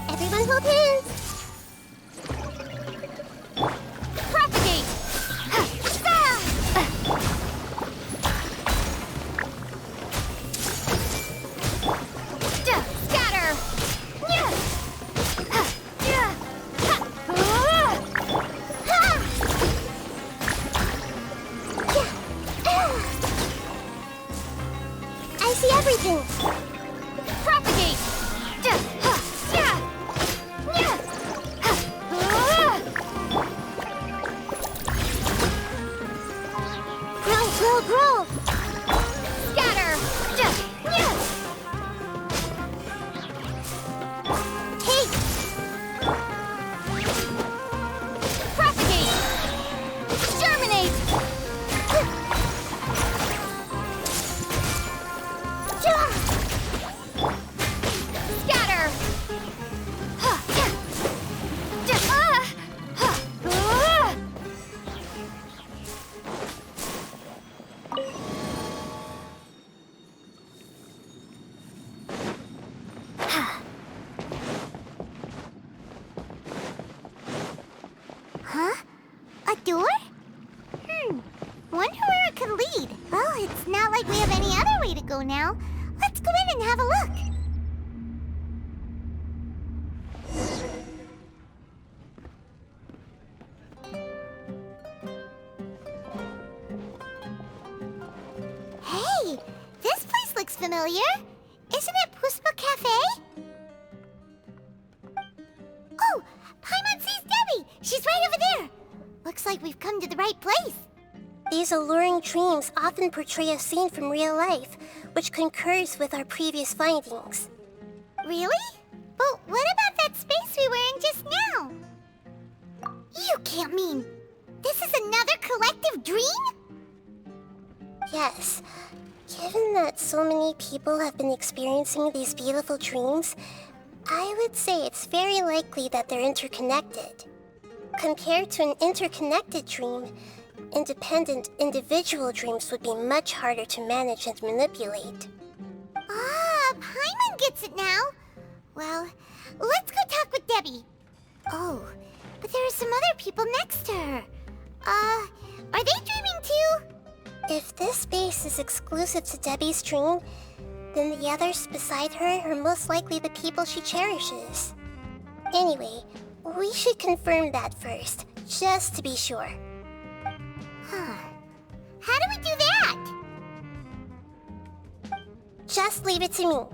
Everyone hold hands! Propagate! Scatter! Roll! Scatter! Take! Propagate! Germinate! Scatter! Huh? A door? Wonder where it could lead. Well, it's not like we have any other way to go now. Let's go in and have a look. Hey, this place looks familiar. Isn't it Puspa Cafe? Oh, Paimon sees Debbie. She's right over there. Looks like we've come to the right place. These alluring dreams often portray a scene from real life, which concurs with our previous findings. Really? But what about that space we were in just now? You can't mean this is another collective dream? Yes. Given that so many people have been experiencing these beautiful dreams, I would say it's very likely that they're interconnected. Compared to an interconnected dream, independent individual dreams would be much harder to manage and manipulate. Ah, Paimon gets it now. Well, let's go talk with Debbie. Oh, but there are some other people next to her. Are they dreaming too? If this space is exclusive to Debbie's dream, then the others beside her are most likely the people she cherishes. Anyway, we should confirm that first, just to be sure. Huh. How do we do that? Just leave it to me.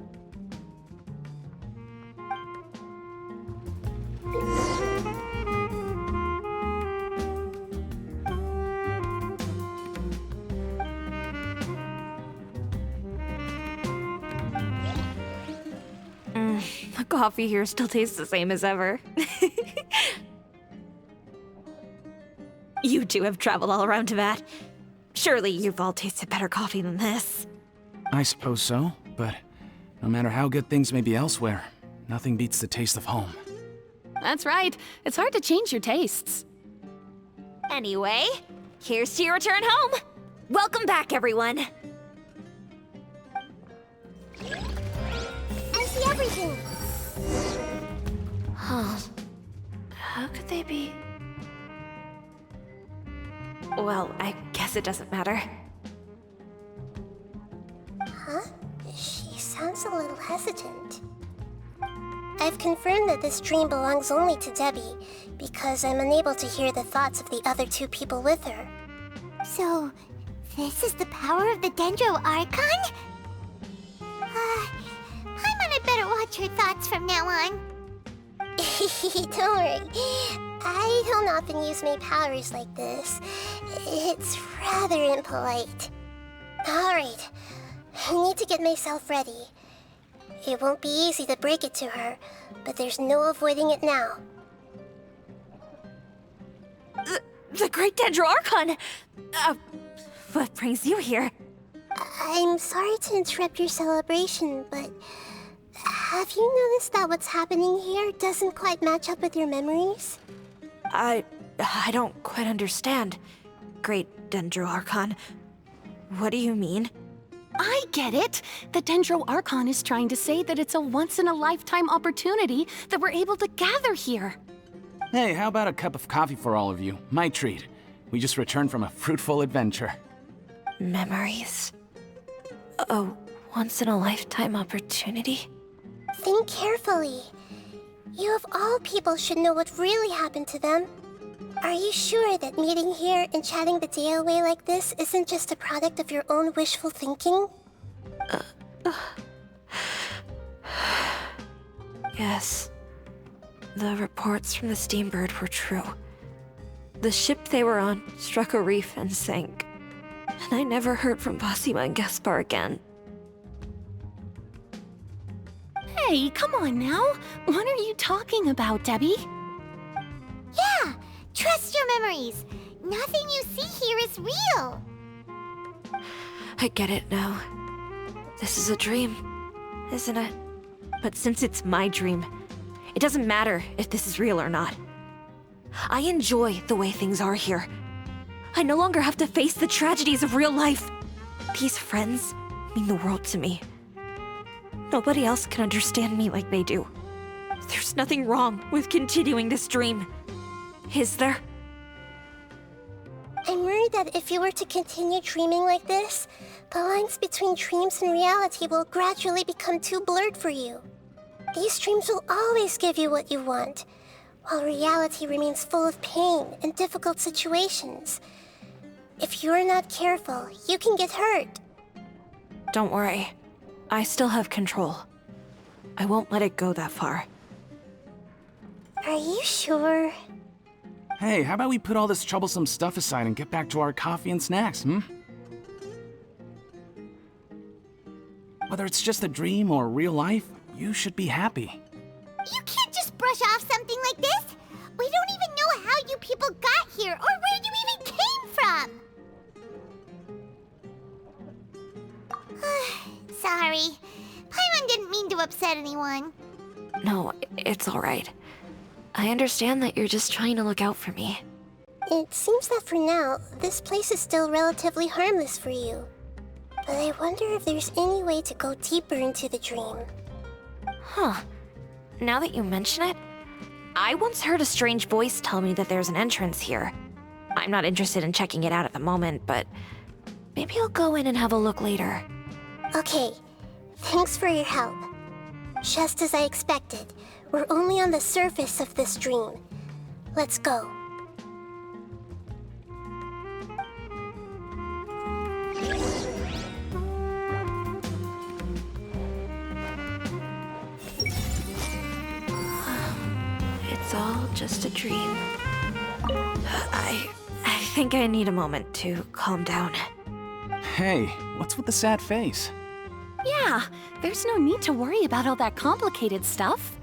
The coffee here still tastes the same as ever. You two have traveled all around Tibet. Surely you've all tasted better coffee than this. I suppose so, but no matter how good things may be elsewhere, nothing beats the taste of home. That's right. It's hard to change your tastes. Anyway, here's to your return home. Welcome back, everyone. I see everything. Huh. How could they be? Well, I guess it doesn't matter. Huh? She sounds a little hesitant. I've confirmed that this dream belongs only to Debbie, because I'm unable to hear the thoughts of the other two people with her. So, this is the power of the Dendro Archon? Paimon had better watch her thoughts from now on. Don't worry. I don't often use my powers like this. It's rather impolite. Alright, I need to get myself ready. It won't be easy to break it to her, but there's no avoiding it now. The Great Dendro Archon! What brings you here? I'm sorry to interrupt your celebration, but have you noticed that what's happening here doesn't quite match up with your memories? I don't quite understand. Great Dendro Archon. What do you mean? I get it. The Dendro Archon is trying to say that it's a once-in-a-lifetime opportunity that we're able to gather here. Hey, how about a cup of coffee for all of you? My treat. We just returned from a fruitful adventure. Memories. A once-in-a-lifetime opportunity? Think carefully. You of all people should know what really happened to them. Are you sure that meeting here and chatting the day away like this isn't just a product of your own wishful thinking? Yes. The reports from the Steambird were true. The ship they were on struck a reef and sank. And I never heard from Basima and Gaspar again. Hey, come on now. What are you talking about, Debbie? Yeah, trust your memories. Nothing you see here is real. I get it now. This is a dream, isn't it? But since it's my dream, it doesn't matter if this is real or not. I enjoy the way things are here. I no longer have to face the tragedies of real life. These friends mean the world to me. Nobody else can understand me like they do. There's nothing wrong with continuing this dream. Is there? I'm worried that if you were to continue dreaming like this, the lines between dreams and reality will gradually become too blurred for you. These dreams will always give you what you want, while reality remains full of pain and difficult situations. If you're not careful, you can get hurt. Don't worry. I still have control. I won't let it go that far. Are you sure? Hey, how about we put all this troublesome stuff aside and get back to our coffee and snacks, hmm? Whether it's just a dream or real life, you should be happy. You can't just brush off something like this. We don't even know how you people got here or where you even came from. Sorry. Paimon didn't mean to upset anyone. No, it's alright. I understand that you're just trying to look out for me. It seems that for now, this place is still relatively harmless for you. But I wonder if there's any way to go deeper into the dream. Huh. Now that you mention it, I once heard a strange voice tell me that there's an entrance here. I'm not interested in checking it out at the moment, but maybe I'll go in and have a look later. Okay, thanks for your help. Just as I expected, we're only on the surface of this dream. Let's go. It's all just a dream. I think I need a moment to calm down. Hey, what's with the sad face? Yeah, there's no need to worry about all that complicated stuff.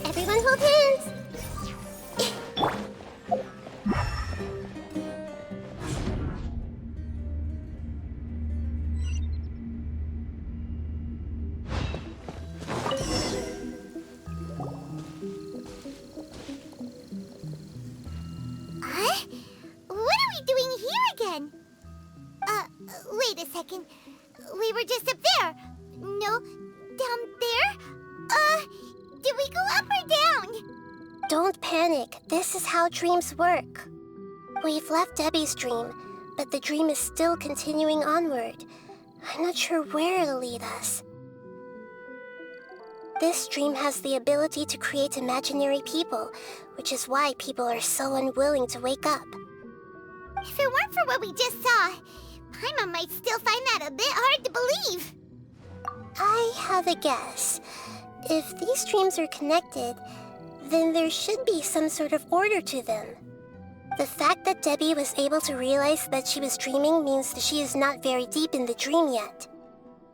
Everyone hold hands! Huh? What are we doing here again? Wait a second. We were just up there. No, down there? Did we go up or down? Don't panic. This is how dreams work. We've left Debbie's dream, but the dream is still continuing onward. I'm not sure where it'll lead us. This dream has the ability to create imaginary people, which is why people are so unwilling to wake up. If it weren't for what we just saw, Paimon might still find that a bit hard to believe. I have a guess. If these dreams are connected, then there should be some sort of order to them. The fact that Debbie was able to realize that she was dreaming means that she is not very deep in the dream yet.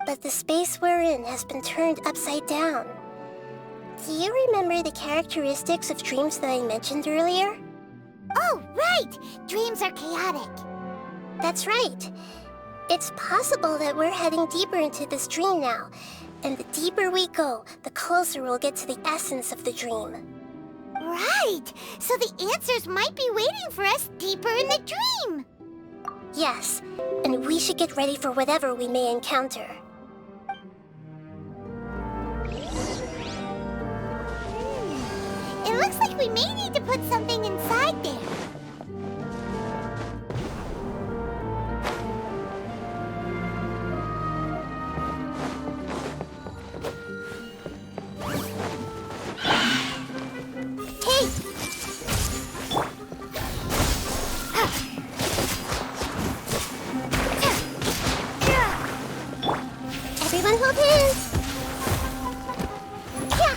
But the space we're in has been turned upside down. Do you remember the characteristics of dreams that I mentioned earlier? Oh, right! Dreams are chaotic. That's right. It's possible that we're heading deeper into this dream now, and the deeper we go, the closer we'll get to the essence of the dream. Right! So the answers might be waiting for us deeper in the dream! Yes, and we should get ready for whatever we may encounter. It looks like we may need to put something inside there. Hey! Everyone hold hands! Yeah.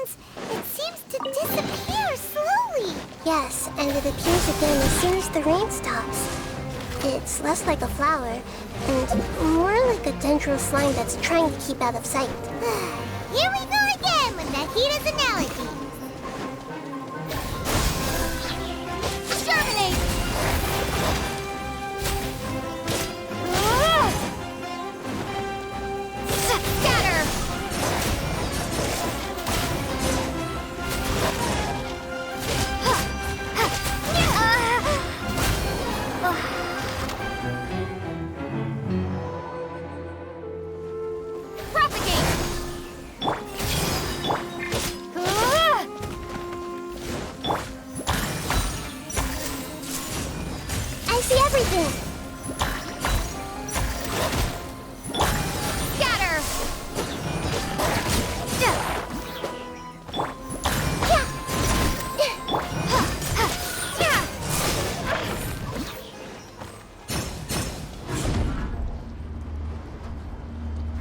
means it seems to disappear slowly. Yes, and it appears again as soon as the rain stops. It's less like a flower, and more like a dendro slime that's trying to keep out of sight. Here we go again with Nahida's analogy. Germinate! Scatter! I see everything! Scatter!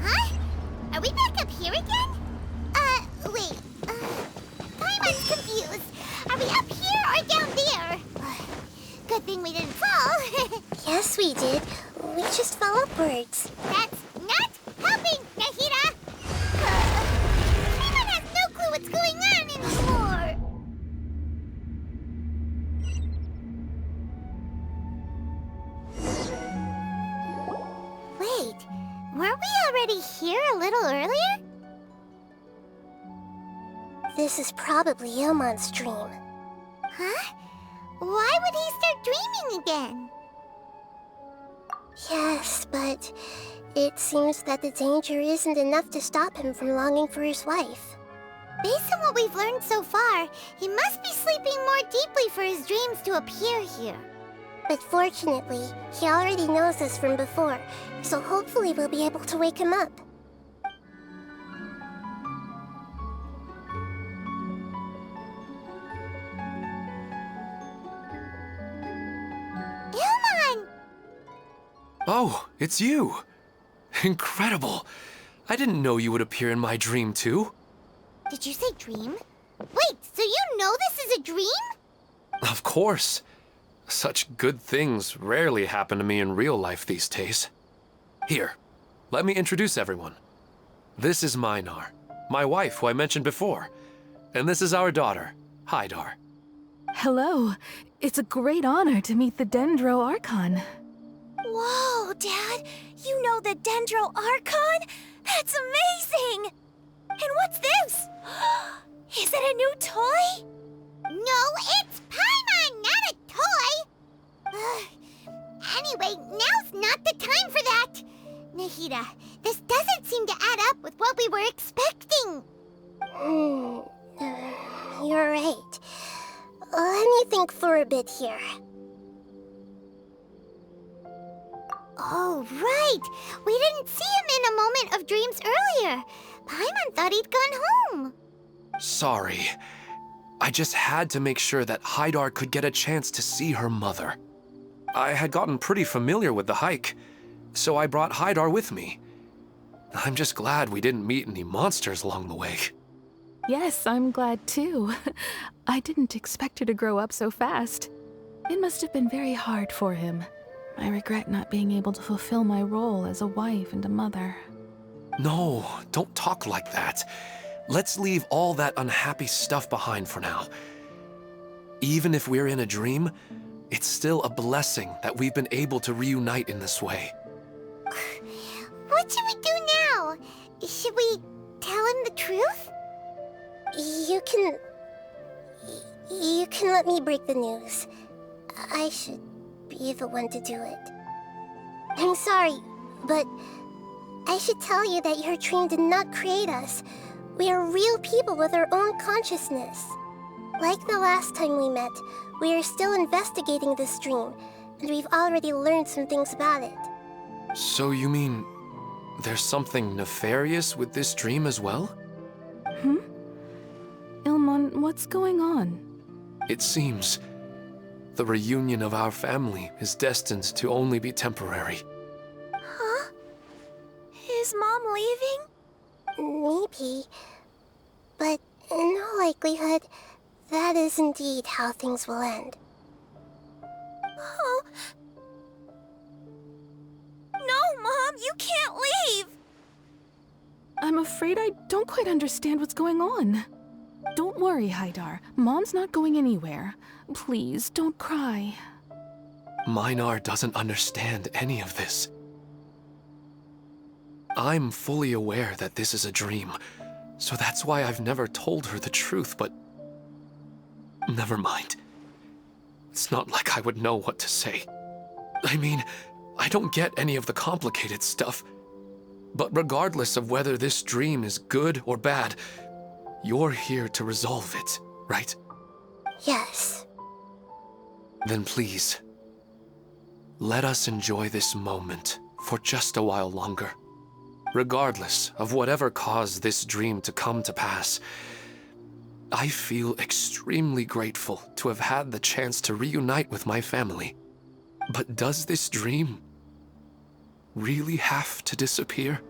Huh? Are we back up here again? Wait. Paimon's confused. Are we up here or down there? Good thing we didn't fall. Yes, we did. We just fell upwards. That's not helping, Nahida! Paimon has no clue what's going on anymore! Wait, weren't we already here a little earlier? This is probably Ilmon's dream. Huh? Why would he start dreaming again? Yes, but it seems that the danger isn't enough to stop him from longing for his wife. Based on what we've learned so far, he must be sleeping more deeply for his dreams to appear here. But fortunately, he already knows us from before, so hopefully we'll be able to wake him up. Ilmon! Oh, it's you! Incredible! I didn't know you would appear in my dream, too. Did you say dream? Wait, so you know this is a dream? Of course. Such good things rarely happen to me in real life these days. Here, let me introduce everyone. This is Minar, my wife who I mentioned before. And this is our daughter, Hydar. Hello. It's a great honor to meet the Dendro Archon. Whoa, Dad! You know the Dendro Archon? That's amazing! And what's this? Is it a new toy? No, it's Paimon, not a toy! Anyway, now's not the time for that! Nahida, this doesn't seem to add up with what we were expecting. You're right. Let me think for a bit here. Oh, right! We didn't see him in a moment of dreams earlier. Paimon thought he'd gone home. Sorry. I just had to make sure that Hydar could get a chance to see her mother. I had gotten pretty familiar with the hike, so I brought Hydar with me. I'm just glad we didn't meet any monsters along the way. Yes, I'm glad too. I didn't expect her to grow up so fast. It must have been very hard for him. I regret not being able to fulfill my role as a wife and a mother. No, don't talk like that. Let's leave all that unhappy stuff behind for now. Even if we're in a dream, it's still a blessing that we've been able to reunite in this way. What should we do now? Should we tell him the truth? You can let me break the news. I should be the one to do it. I'm sorry, but I should tell you that your dream did not create us. We are real people with our own consciousness. Like the last time we met, we are still investigating this dream, and we've already learned some things about it. So you mean there's something nefarious with this dream as well? Ilmon, what's going on? It seems the reunion of our family is destined to only be temporary. Huh? Is Mom leaving? Maybe. But In all likelihood, that is indeed how things will end. Oh. No, Mom, you can't leave! I'm afraid I don't quite understand what's going on. Don't worry, Haidar. Mom's not going anywhere. Please, don't cry. Minar doesn't understand any of this. I'm fully aware that this is a dream, so that's why I've never told her the truth, but... Never mind. It's not like I would know what to say. I mean, I don't get any of the complicated stuff. But regardless of whether this dream is good or bad, you're here to resolve it, right? Yes. Then please, let us enjoy this moment for just a while longer. Regardless of whatever caused this dream to come to pass, I feel extremely grateful to have had the chance to reunite with my family. But does this dream really have to disappear?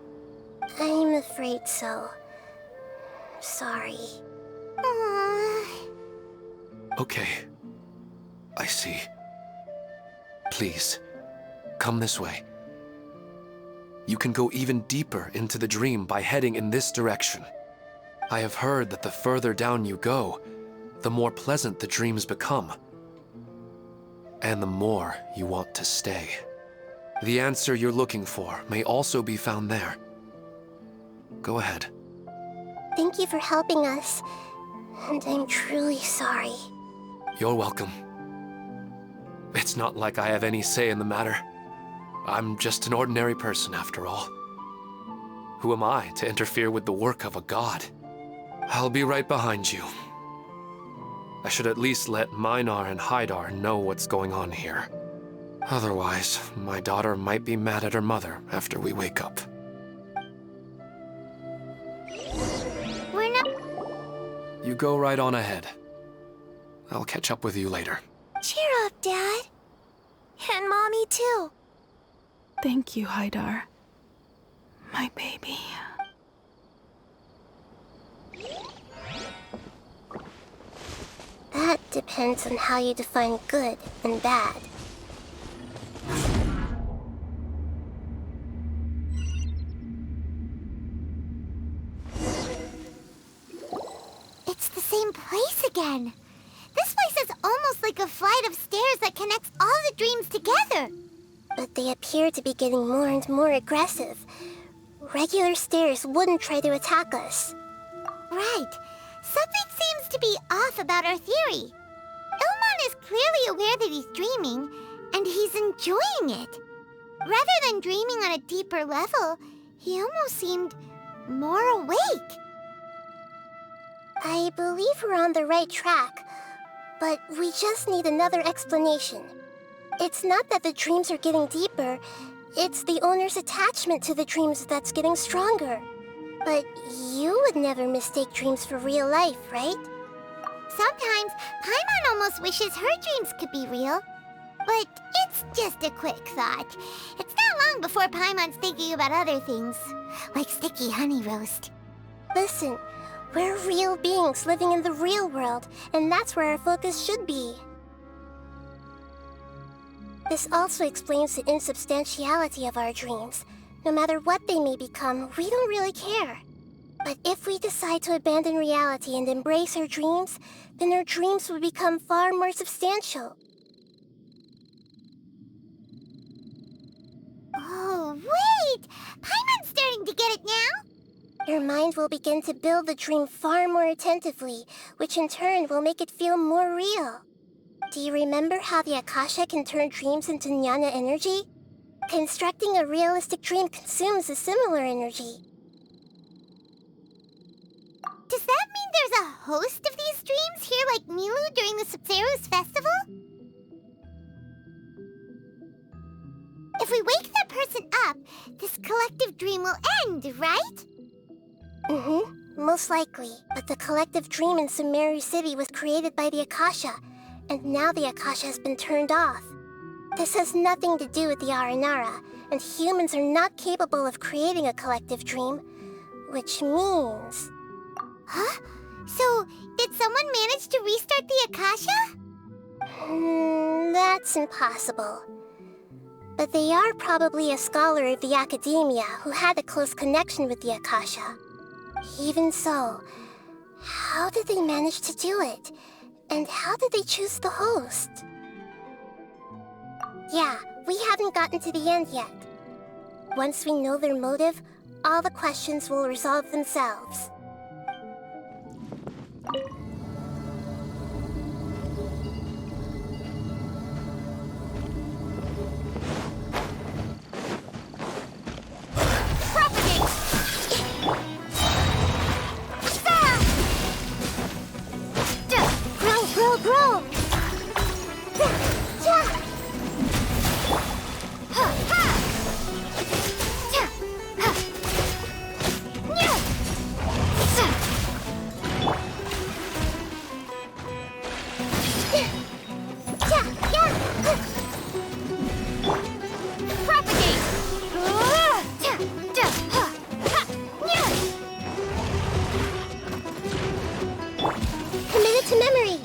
I'm afraid so. Sorry. Okay. I see. Please, come this way. You can go even deeper into the dream by heading in this direction. I have heard that the further down you go, the more pleasant the dreams become. And the more you want to stay. The answer you're looking for may also be found there. Go ahead. Thank you for helping us, and I'm truly sorry. You're welcome. It's not like I have any say in the matter. I'm just an ordinary person, after all. Who am I to interfere with the work of a god? I'll be right behind you. I should at least let Minar and Haidar know what's going on here. Otherwise, my daughter might be mad at her mother after we wake up. We're not... You go right on ahead. I'll catch up with you later. Cheer up, Dad. And Mommy, too. Thank you, Haidar. My baby. That depends on how you define good and bad. It's the same place again. This place is almost like a flight of stairs that connects all the dreams together. But they appear to be getting more and more aggressive. Regular stairs wouldn't try to attack us. Right. Something seems to be off about our theory. Ilmon is clearly aware that he's dreaming, and he's enjoying it. Rather than dreaming on a deeper level, he almost seemed more awake. I believe we're on the right track, but we just need another explanation. It's not that the dreams are getting deeper, it's the owner's attachment to the dreams that's getting stronger. But you would never mistake dreams for real life, right? Sometimes, Paimon almost wishes her dreams could be real. But it's just a quick thought. It's not long before Paimon's thinking about other things, like sticky honey roast. Listen, we're real beings living in the real world, and that's where our focus should be. This also explains the insubstantiality of our dreams. No matter what they may become, we don't really care. But if we decide to abandon reality and embrace our dreams, then our dreams will become far more substantial. Oh, wait! Paimon's starting to get it now? Your mind will begin to build the dream far more attentively, which in turn will make it feel more real. Do you remember how the Akasha can turn dreams into jnana energy? Constructing a realistic dream consumes a similar energy. Does that mean there's a host of these dreams here like Milu during the Sumeru's festival? If we wake that person up, this collective dream will end, right? Most likely. But the collective dream in Sumeru City was created by the Akasha, and now the Akasha has been turned off. This has nothing to do with the Aranara, and humans are not capable of creating a collective dream, which means... Huh? So, did someone manage to restart the Akasha? That's impossible. But they are probably a scholar of the academia who had a close connection with the Akasha. Even so, how did they manage to do it? And how did they choose the host? Yeah, we haven't gotten to the end yet. Once we know their motive, all the questions will resolve themselves. Grow! Commit it to memory!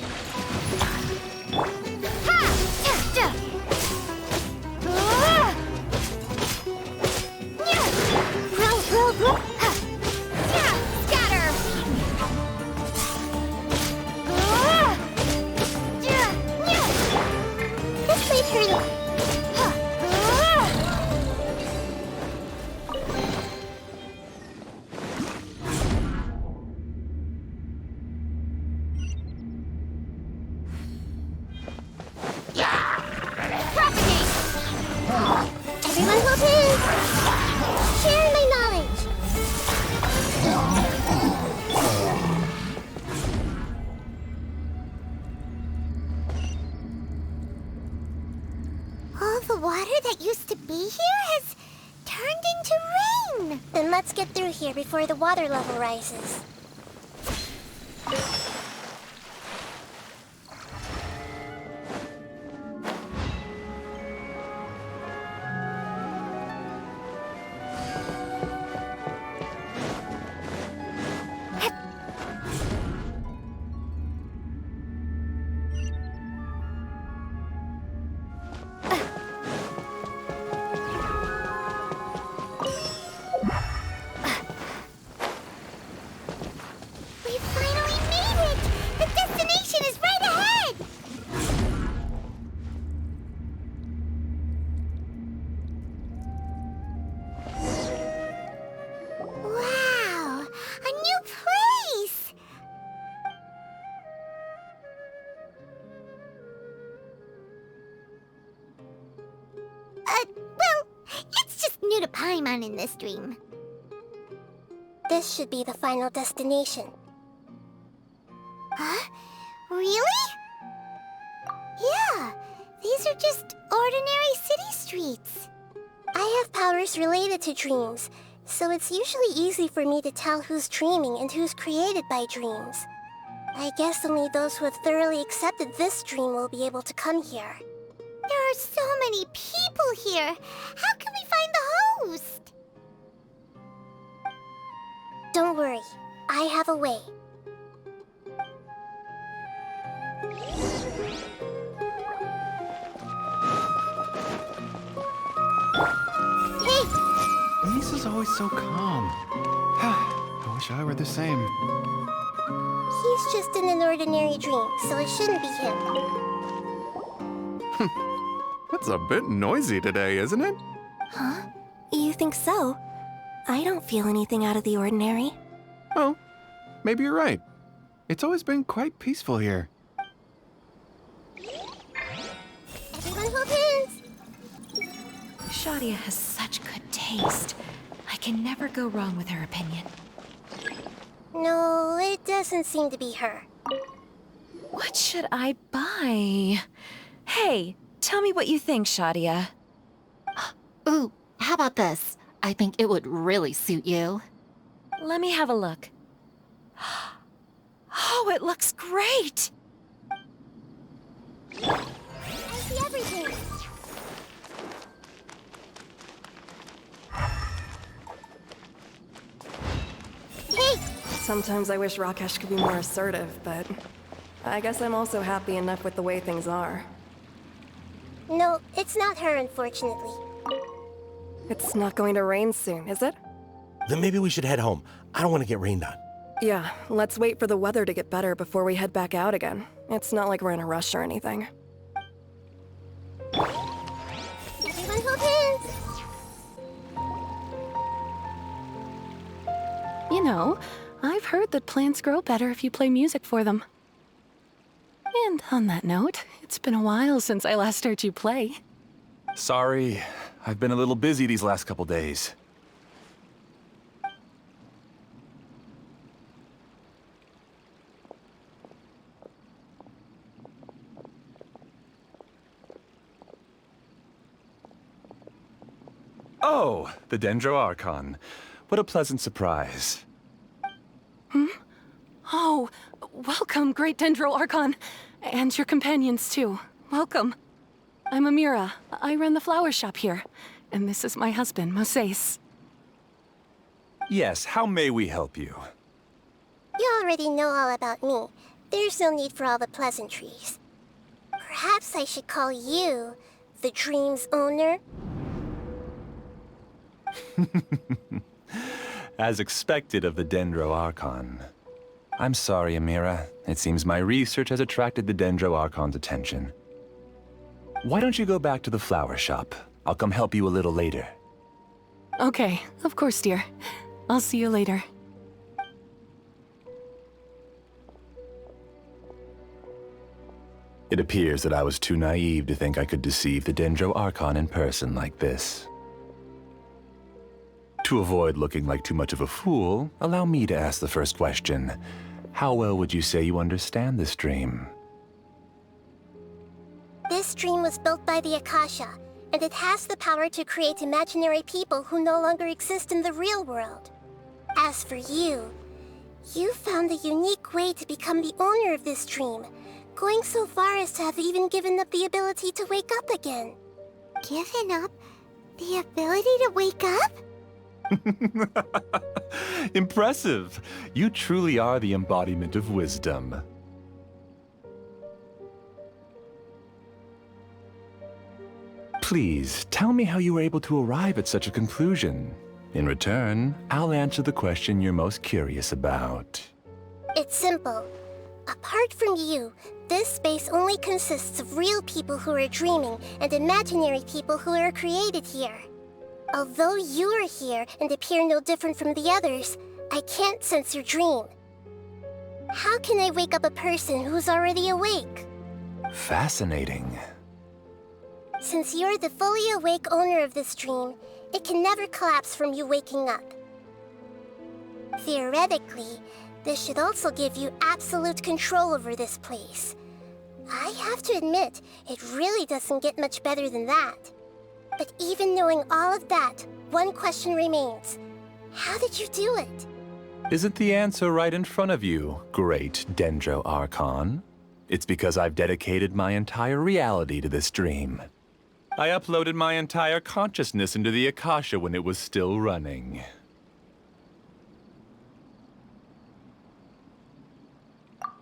Grow! Scatter! This might hurt. Everyone hold hands! Share my knowledge! All the water that used to be here has turned into rain! Then let's get through here before the water level rises. We finally made it! The destination is right ahead! Wow! A new place! Well, it's just new to Paimon in this dream. This should be the final destination. Huh? Really? Yeah, these are just ordinary city streets. I have powers related to dreams, so it's usually easy for me to tell who's dreaming and who's created by dreams. I guess only those who have thoroughly accepted this dream will be able to come here. There are so many people here. How can we find the host? Don't worry, I have a way. Hey! Lisa's always so calm. I wish I were the same. He's just in an ordinary dream, so it shouldn't be him. It's a bit noisy today, isn't it? Huh? You think so? I don't feel anything out of the ordinary. Oh, maybe you're right. It's always been quite peaceful here. Everyone hold hands! Shadia has such good taste. I can never go wrong with her opinion. No, it doesn't seem to be her. What should I buy? Hey, tell me what you think, Shadia. Ooh, how about this? I think it would really suit you. Let me have a look. Oh, it looks great! I see everything. Hey, Sometimes I wish Rakesh could be more assertive, but I guess I'm also happy enough with the way things are. No, it's not her, unfortunately. It's not going to rain soon, is it? Then maybe we should head home. I don't want to get rained on. Yeah, let's wait for the weather to get better before we head back out again. It's not like we're in a rush or anything. Everyone hold hands! You know, I've heard that plants grow better if you play music for them. And on that note, it's been a while since I last heard you play. Sorry, I've been a little busy these last couple days. Oh, the Dendro Archon. What a pleasant surprise. Oh, welcome, Great Dendro Archon. And your companions, too. Welcome. I'm Amira. I run the flower shop here. And this is my husband, Moses. Yes, how may we help you? You already know all about me. There's no need for all the pleasantries. Perhaps I should call you the dream's owner? As expected of the Dendro Archon. I'm sorry, Amira. It seems my research has attracted the Dendro Archon's attention. Why don't you go back to the flower shop? I'll come help you a little later. Okay, of course, dear. I'll see you later. It appears that I was too naive to think I could deceive the Dendro Archon in person like this. To avoid looking like too much of a fool, allow me to ask the first question. How well would you say you understand this dream? This dream was built by the Akasha, and it has the power to create imaginary people who no longer exist in the real world. As for you, you found a unique way to become the owner of this dream, going so far as to have even given up the ability to wake up again. Given up the ability to wake up? Impressive! You truly are the embodiment of wisdom. Please, tell me how you were able to arrive at such a conclusion. In return, I'll answer the question you're most curious about. It's simple. Apart from you, this space only consists of real people who are dreaming and imaginary people who are created here. Although you are here and appear no different from the others, I can't sense your dream. How can I wake up a person who's already awake? Fascinating. Since you're the fully awake owner of this dream, it can never collapse from you waking up. Theoretically, this should also give you absolute control over this place. I have to admit, it really doesn't get much better than that. But even knowing all of that, one question remains. How did you do it? Isn't the answer right in front of you, Great Dendro Archon? It's because I've dedicated my entire reality to this dream. I uploaded my entire consciousness into the Akasha when it was still running.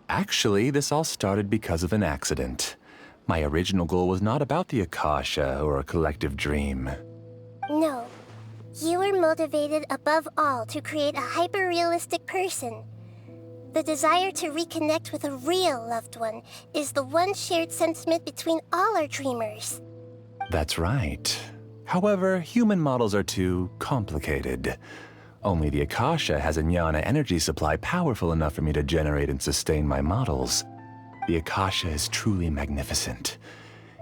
Actually, this all started because of an accident. My original goal was not about the Akasha or a collective dream. No. You were motivated above all to create a hyper-realistic person. The desire to reconnect with a real loved one is the one shared sentiment between all our dreamers. That's right. However, human models are too complicated. Only the Akasha has a jnana energy supply powerful enough for me to generate and sustain my models. The Akasha is truly magnificent.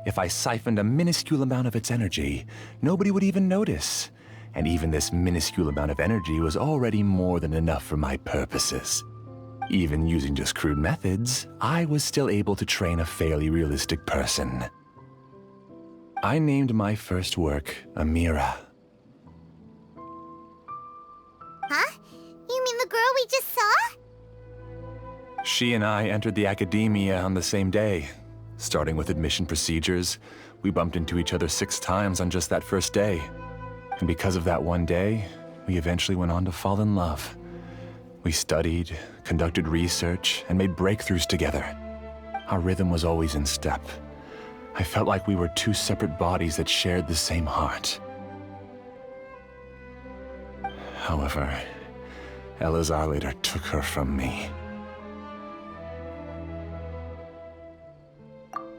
If I siphoned a minuscule amount of its energy, nobody would even notice. And even this minuscule amount of energy was already more than enough for my purposes. Even using just crude methods, I was still able to train a fairly realistic person. I named my first work Amira. Huh? You mean the girl we just saw? She and I entered the academia on the same day. Starting with admission procedures, we bumped into each other 6 times on just that first day. And because of that one day, we eventually went on to fall in love. We studied, conducted research, and made breakthroughs together. Our rhythm was always in step. I felt like we were two separate bodies that shared the same heart. However, Elazar later took her from me.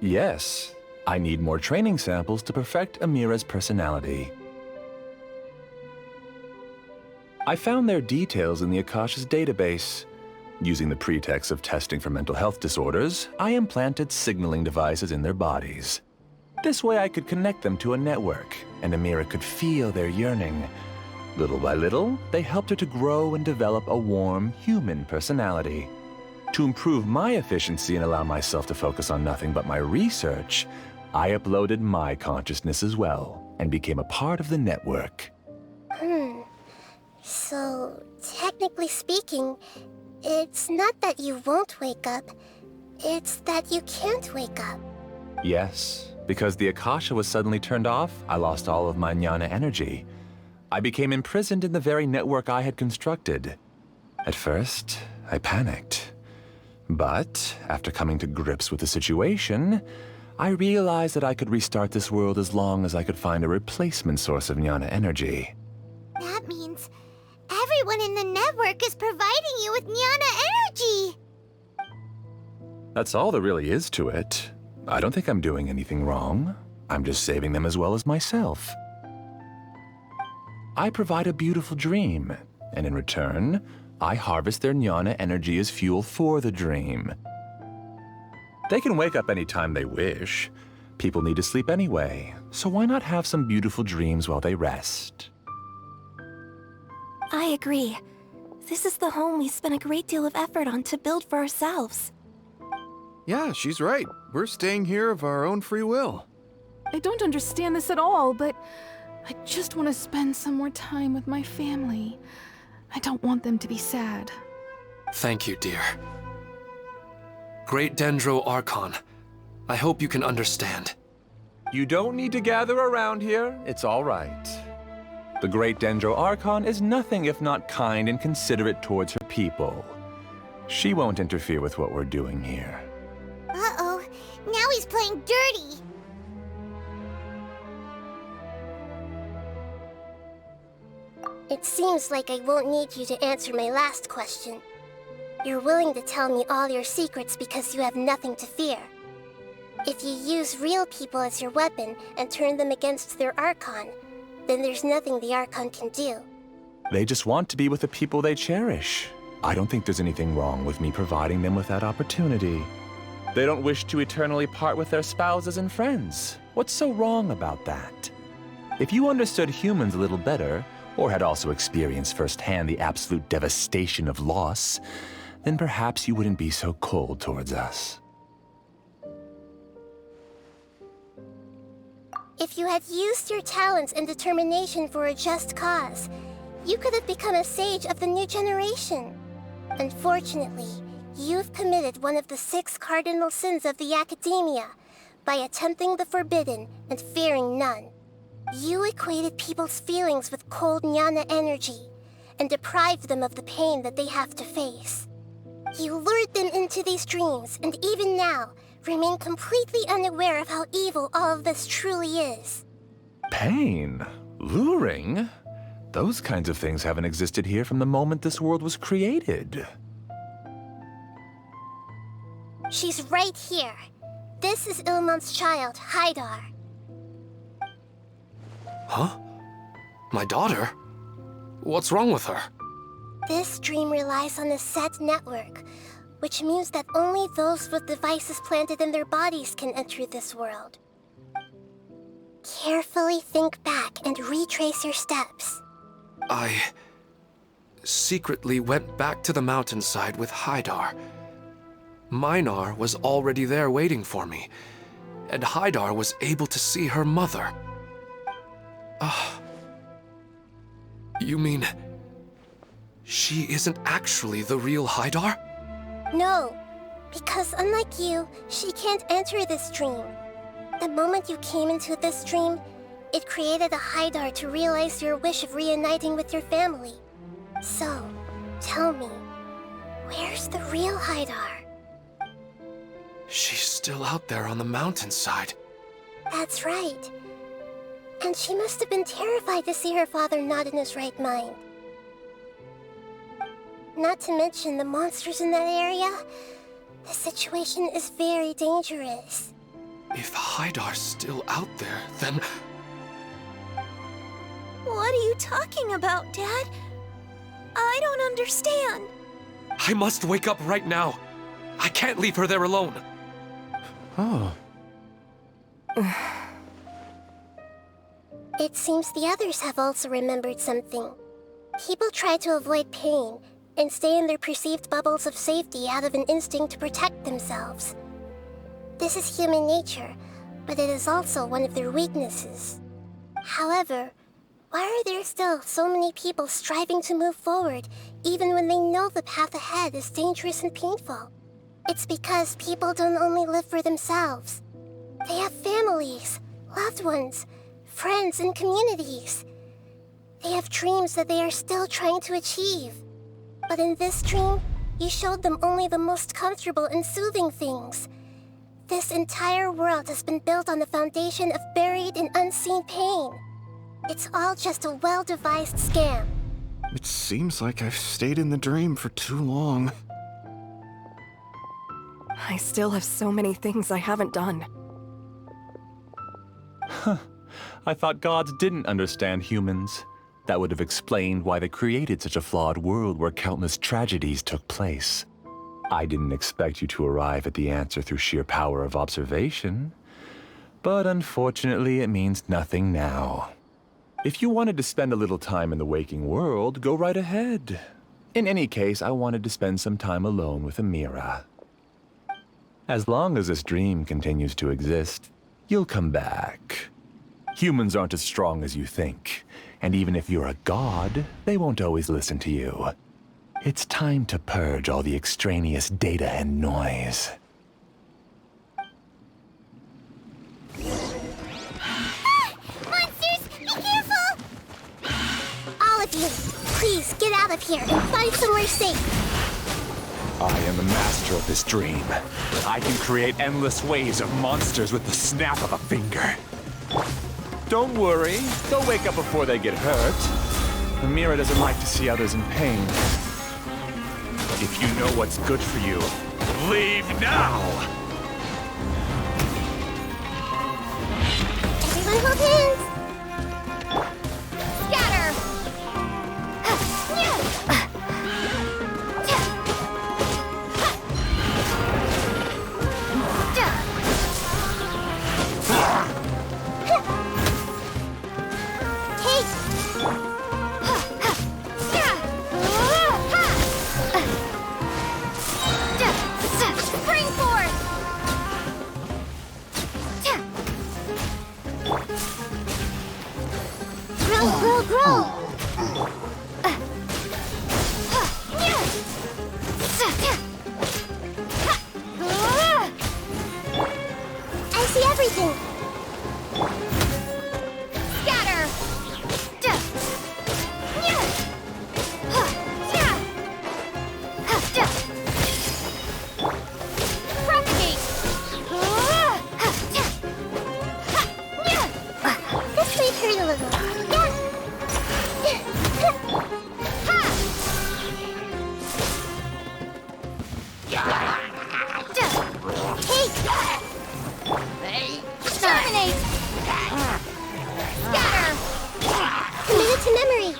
Yes, I need more training samples to perfect Amira's personality. I found their details in the Akasha's database. Using the pretext of testing for mental health disorders, I implanted signaling devices in their bodies. This way I could connect them to a network, and Amira could feel their yearning. Little by little, they helped her to grow and develop a warm, human personality. To improve my efficiency and allow myself to focus on nothing but my research, I uploaded my consciousness as well, and became a part of the network. So, technically speaking, it's not that you won't wake up, it's that you can't wake up. Yes, because the Akasha was suddenly turned off, I lost all of my jnana energy. I became imprisoned in the very network I had constructed. At first, I panicked. But, after coming to grips with the situation, I realized that I could restart this world as long as I could find a replacement source of jnana energy. That means everyone in the network is providing you with jnana energy! That's all there really is to it. I don't think I'm doing anything wrong. I'm just saving them as well as myself. I provide a beautiful dream, and in return, I harvest their jnana energy as fuel for the dream. They can wake up anytime they wish. People need to sleep anyway, so why not have some beautiful dreams while they rest? I agree. This is the home we spent a great deal of effort on to build for ourselves. Yeah, she's right. We're staying here of our own free will. I don't understand this at all, but I just want to spend some more time with my family. I don't want them to be sad. Thank you, dear. Great Dendro Archon, I hope you can understand. You don't need to gather around here. It's all right. The Great Dendro Archon is nothing if not kind and considerate towards her people. She won't interfere with what we're doing here. Uh-oh, now he's playing dirty! It seems like I won't need you to answer my last question. You're willing to tell me all your secrets because you have nothing to fear. If you use real people as your weapon and turn them against their Archon, then there's nothing the Archon can do. They just want to be with the people they cherish. I don't think there's anything wrong with me providing them with that opportunity. They don't wish to eternally part with their spouses and friends. What's so wrong about that? If you understood humans a little better, or had also experienced firsthand the absolute devastation of loss, then perhaps you wouldn't be so cold towards us. If you had used your talents and determination for a just cause, you could have become a sage of the new generation. Unfortunately, you've committed one of the 6 cardinal sins of the Academia by attempting the forbidden and fearing none. You equated people's feelings with cold jnana energy and deprived them of the pain that they have to face. You lured them into these dreams, and even now, remain completely unaware of how evil all of this truly is. Pain? Luring? Those kinds of things haven't existed here from the moment this world was created. She's right here. This is Ilmon's child, Haidar. Huh? My daughter? What's wrong with her? This dream relies on a set network, which means that only those with devices planted in their bodies can enter this world. Carefully think back and retrace your steps. I secretly went back to the mountainside with Haidar. Minar was already there waiting for me, and Haidar was able to see her mother. You mean she isn't actually the real Haidar? No, because unlike you, she can't enter this dream. The moment you came into this dream, it created a Haidar to realize your wish of reuniting with your family. So, tell me, Where's the real Haidar? She's still out there on the mountainside. That's right. And she must have been terrified to see her father not in his right mind. Not to mention the monsters in that area. The situation is very dangerous. If Haidar's still out there, then... What are you talking about, Dad? I don't understand. I must wake up right now. I can't leave her there alone. Oh. It seems the others have also remembered something. People try to avoid pain and stay in their perceived bubbles of safety out of an instinct to protect themselves. This is human nature, but it is also one of their weaknesses. However, why are there still so many people striving to move forward, even when they know the path ahead is dangerous and painful? It's because people don't only live for themselves. They have families, loved ones, friends, and communities. They have dreams that they are still trying to achieve. But in this dream, you showed them only the most comfortable and soothing things. This entire world has been built on the foundation of buried and unseen pain. It's all just a well-devised scam. It seems like I've stayed in the dream for too long. I still have so many things I haven't done. Huh. I thought gods didn't understand humans. That would have explained why they created such a flawed world where countless tragedies took place. I didn't expect you to arrive at the answer through sheer power of observation. But unfortunately, it means nothing now. If you wanted to spend a little time in the waking world, go right ahead. In any case, I wanted to spend some time alone with Amira. As long as this dream continues to exist, you'll come back. Humans aren't as strong as you think, and even if you're a god, they won't always listen to you. It's time to purge all the extraneous data and noise. Monsters, be careful! All of you, please get out of here and find somewhere safe. I am the master of this dream. I can create endless waves of monsters with the snap of a finger. Don't worry, they'll wake up before they get hurt. Amira doesn't like to see others in pain. If you know what's good for you, leave now! Everyone hold hands! Scatter! Spring forth! Grow, grow, grow! I see everything! Scatter! Propagate! This may hurt a little. Terminate! Scatter! Committed to memory.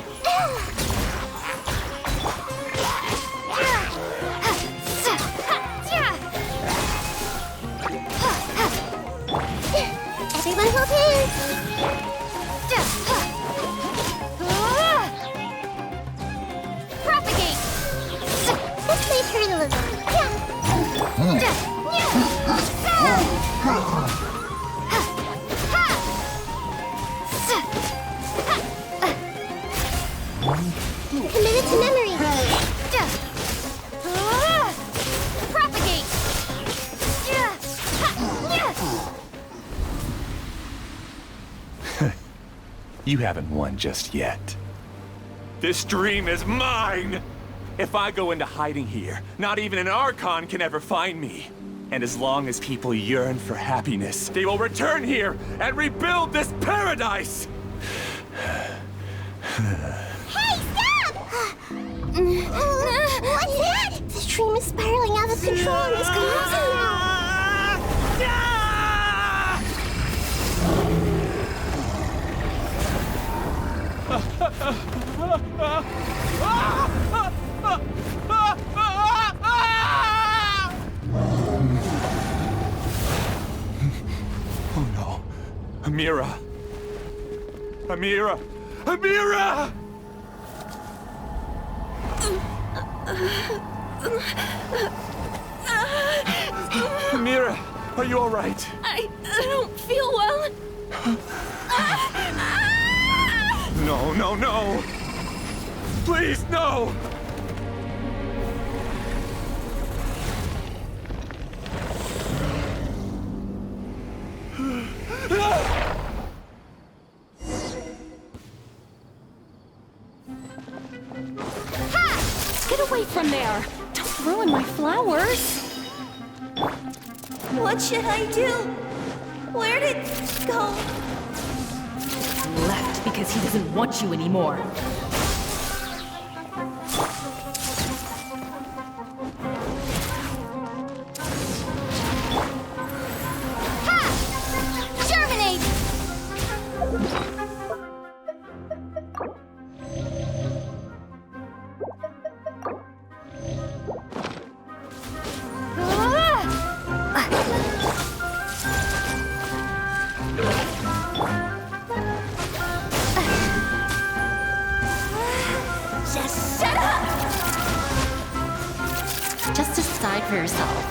Everyone hold hands. Propagate! This may hurt a little. Committed to memory. Propagate! You haven't won just yet. This dream is mine! If I go into hiding here, not even an Archon can ever find me. And as long as people yearn for happiness, they will return here and rebuild this paradise! Hey, stop! What's that? The dream is spiraling out of control and is collapsing now. Oh no. Amira! Amira! Amira! Amira, are you all right? I don't feel well. No, no, no! Please, no! Get away from there! Don't ruin my flowers! What should I do? Where did it go? Left because he doesn't want you anymore. Germinate! Just shut up! Just decide for yourself.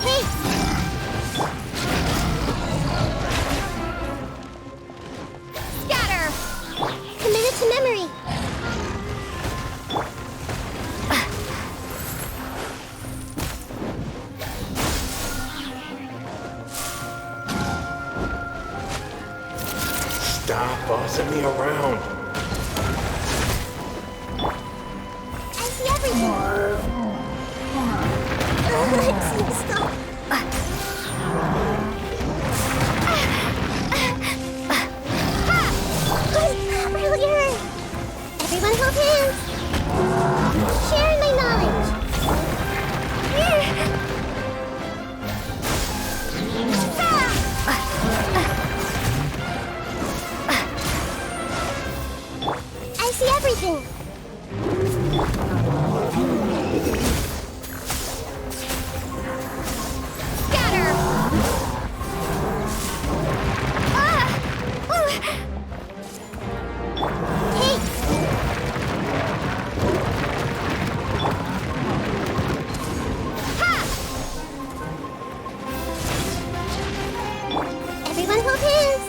Hey! Scatter! Committed to memory. Stop bossing me around. I see everything. Stop. Really hurt. Everyone hold hands. Share my knowledge. I see everything. Scatter! Hey! Everyone hold hands.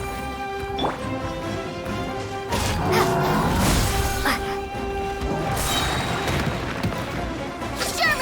Germinate!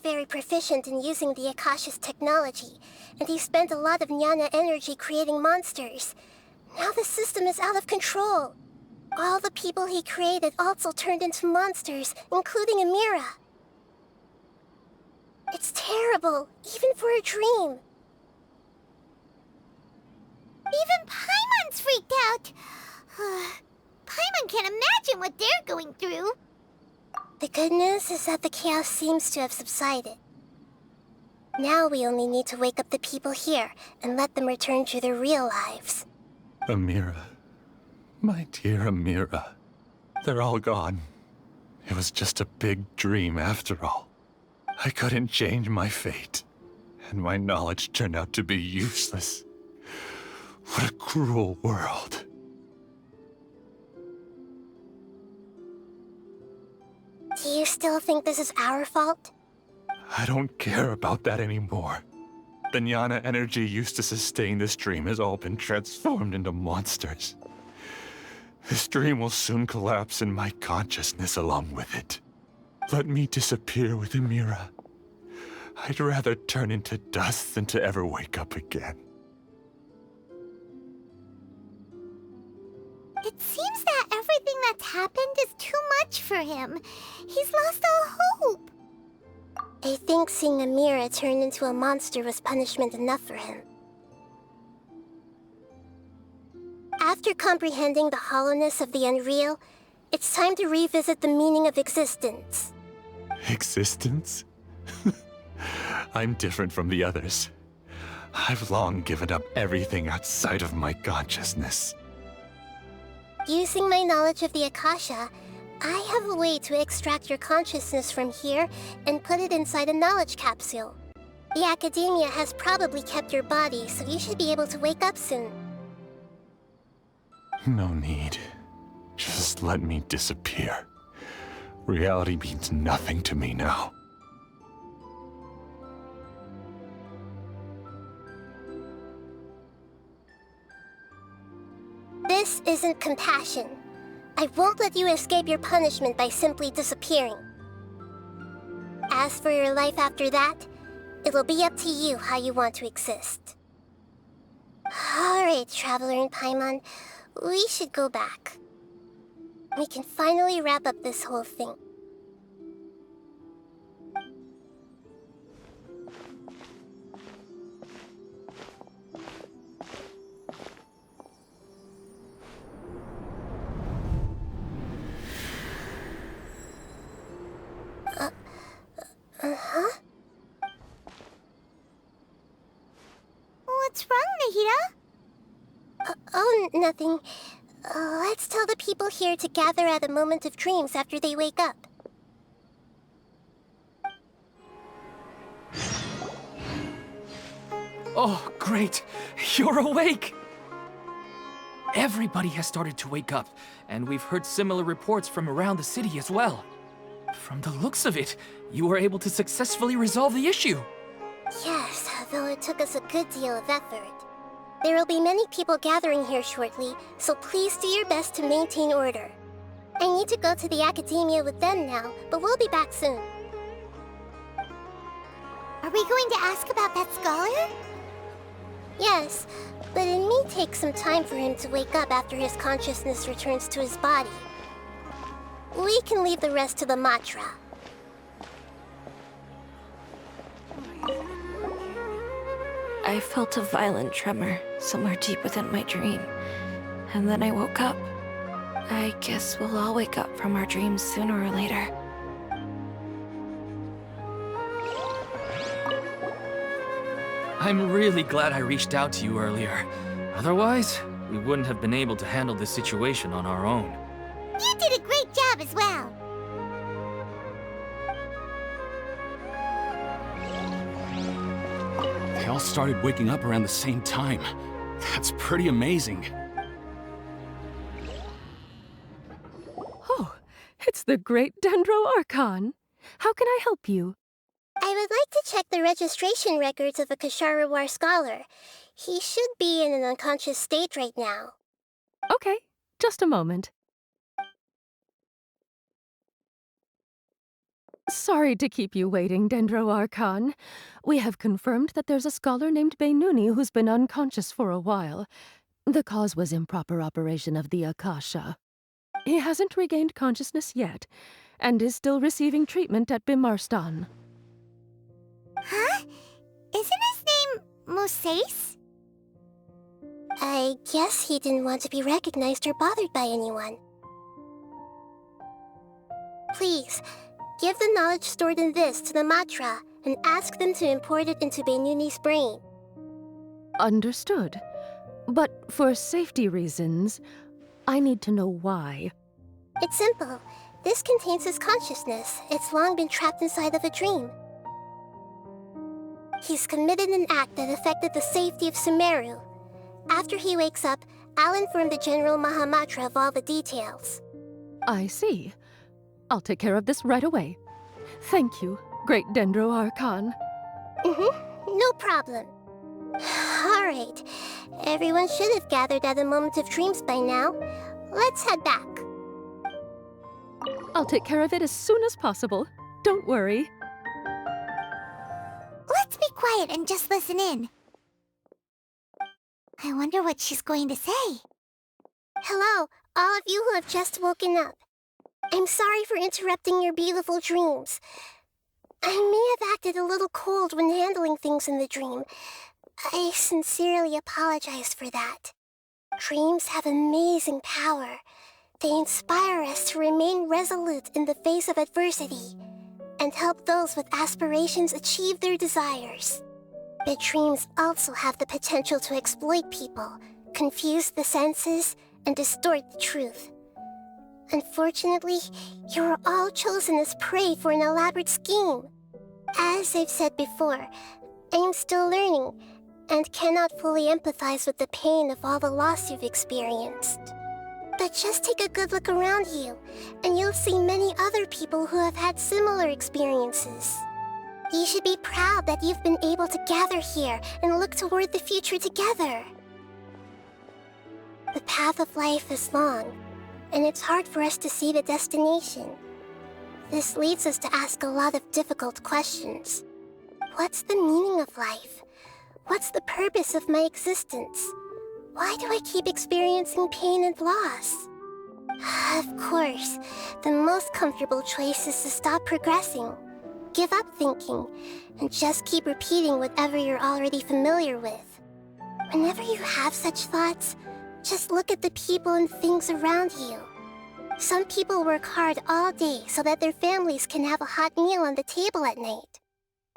very proficient in using the Akasha's technology, and he spent a lot of Jnana energy creating monsters. Now the system is out of control. All the people he created also turned into monsters, including Amira. It's terrible, even for a dream. Even Paimon's freaked out. Paimon can't imagine what they're going through. The good news is that the chaos seems to have subsided. Now we only need to wake up the people here and let them return to their real lives. Amira. My dear Amira. They're all gone. It was just a big dream after all. I couldn't change my fate, and my knowledge turned out to be useless. What a cruel world. Do you still think this is our fault? I don't care about that anymore. The Jnana energy used to sustain this dream has all been transformed into monsters. This dream will soon collapse and my consciousness along with it. Let me disappear with Amira. I'd rather turn into dust than to ever wake up again. It seems that everything that's happened is too much for him. He's lost all hope. I think seeing Amira turn into a monster was punishment enough for him. After comprehending the hollowness of the unreal, it's time to revisit the meaning of existence. Existence? I'm different from the others. I've long given up everything outside of my consciousness. Using my knowledge of the Akasha, I have a way to extract your consciousness from here and put it inside a knowledge capsule. The Academia has probably kept your body, so you should be able to wake up soon. No need. Just let me disappear. Reality means nothing to me now. This isn't compassion. I won't let you escape your punishment by simply disappearing. As for your life after that, it'll be up to you how you want to exist. Alright, Traveler and Paimon, we should go back. We can finally wrap up this whole thing. Uh-huh? What's wrong, Nahida? Oh, nothing. Let's tell the people here to gather at a moment of dreams after they wake up. Oh, great! You're awake! Everybody has started to wake up, and we've heard similar reports from around the city as well. From the looks of it, you were able to successfully resolve the issue. Yes, though it took us a good deal of effort. There will be many people gathering here shortly, so please do your best to maintain order. I need to go to the Academia with them now, but we'll be back soon. Are we going to ask about that scholar? Yes, but it may take some time for him to wake up after his consciousness returns to his body. We can leave the rest to the Matra. I felt a violent tremor somewhere deep within my dream, and then I woke up. I guess we'll all wake up from our dreams sooner or later. I'm really glad I reached out to you earlier. Otherwise, we wouldn't have been able to handle this situation on our own. You did a great job as well. They all started waking up around the same time. That's pretty amazing. Oh, it's the great Dendro Archon. How can I help you? I would like to check the registration records of a Kasharawar scholar. He should be in an unconscious state right now. Okay, just a moment. Sorry to keep you waiting, Dendro Archon. We have confirmed that there's a scholar named Beinuni who's been unconscious for a while. The cause was improper operation of the Akasha. He hasn't regained consciousness yet, and is still receiving treatment at Bimarstan. Huh? Isn't his name Moses? I guess he didn't want to be recognized or bothered by anyone. Please, give the knowledge stored in this to the Matra and ask them to import it into Beinuni's brain. Understood. But for safety reasons, I need to know why. It's simple. This contains his consciousness. It's long been trapped inside of a dream. He's committed an act that affected the safety of Sumeru. After he wakes up, I'll inform the General Mahamatra of all the details. I see. I'll take care of this right away. Thank you, Great Dendro Archon. No problem. Alright. Everyone should have gathered at a moment of dreams by now. Let's head back. I'll take care of it as soon as possible. Don't worry. Let's be quiet and just listen in. I wonder what she's going to say. Hello, all of you who have just woken up. I'm sorry for interrupting your beautiful dreams. I may have acted a little cold when handling things in the dream. I sincerely apologize for that. Dreams have amazing power. They inspire us to remain resolute in the face of adversity and help those with aspirations achieve their desires. But dreams also have the potential to exploit people, confuse the senses, and distort the truth. Unfortunately, you are all chosen as prey for an elaborate scheme. As I've said before, I am still learning and cannot fully empathize with the pain of all the loss you've experienced. But just take a good look around you, and you'll see many other people who have had similar experiences. You should be proud that you've been able to gather here and look toward the future together. The path of life is long, and it's hard for us to see the destination. This leads us to ask a lot of difficult questions. What's the meaning of life? What's the purpose of my existence? Why do I keep experiencing pain and loss? Of course, the most comfortable choice is to stop progressing. Give up thinking, and just keep repeating whatever you're already familiar with. Whenever you have such thoughts, just look at the people and things around you. Some people work hard all day so that their families can have a hot meal on the table at night.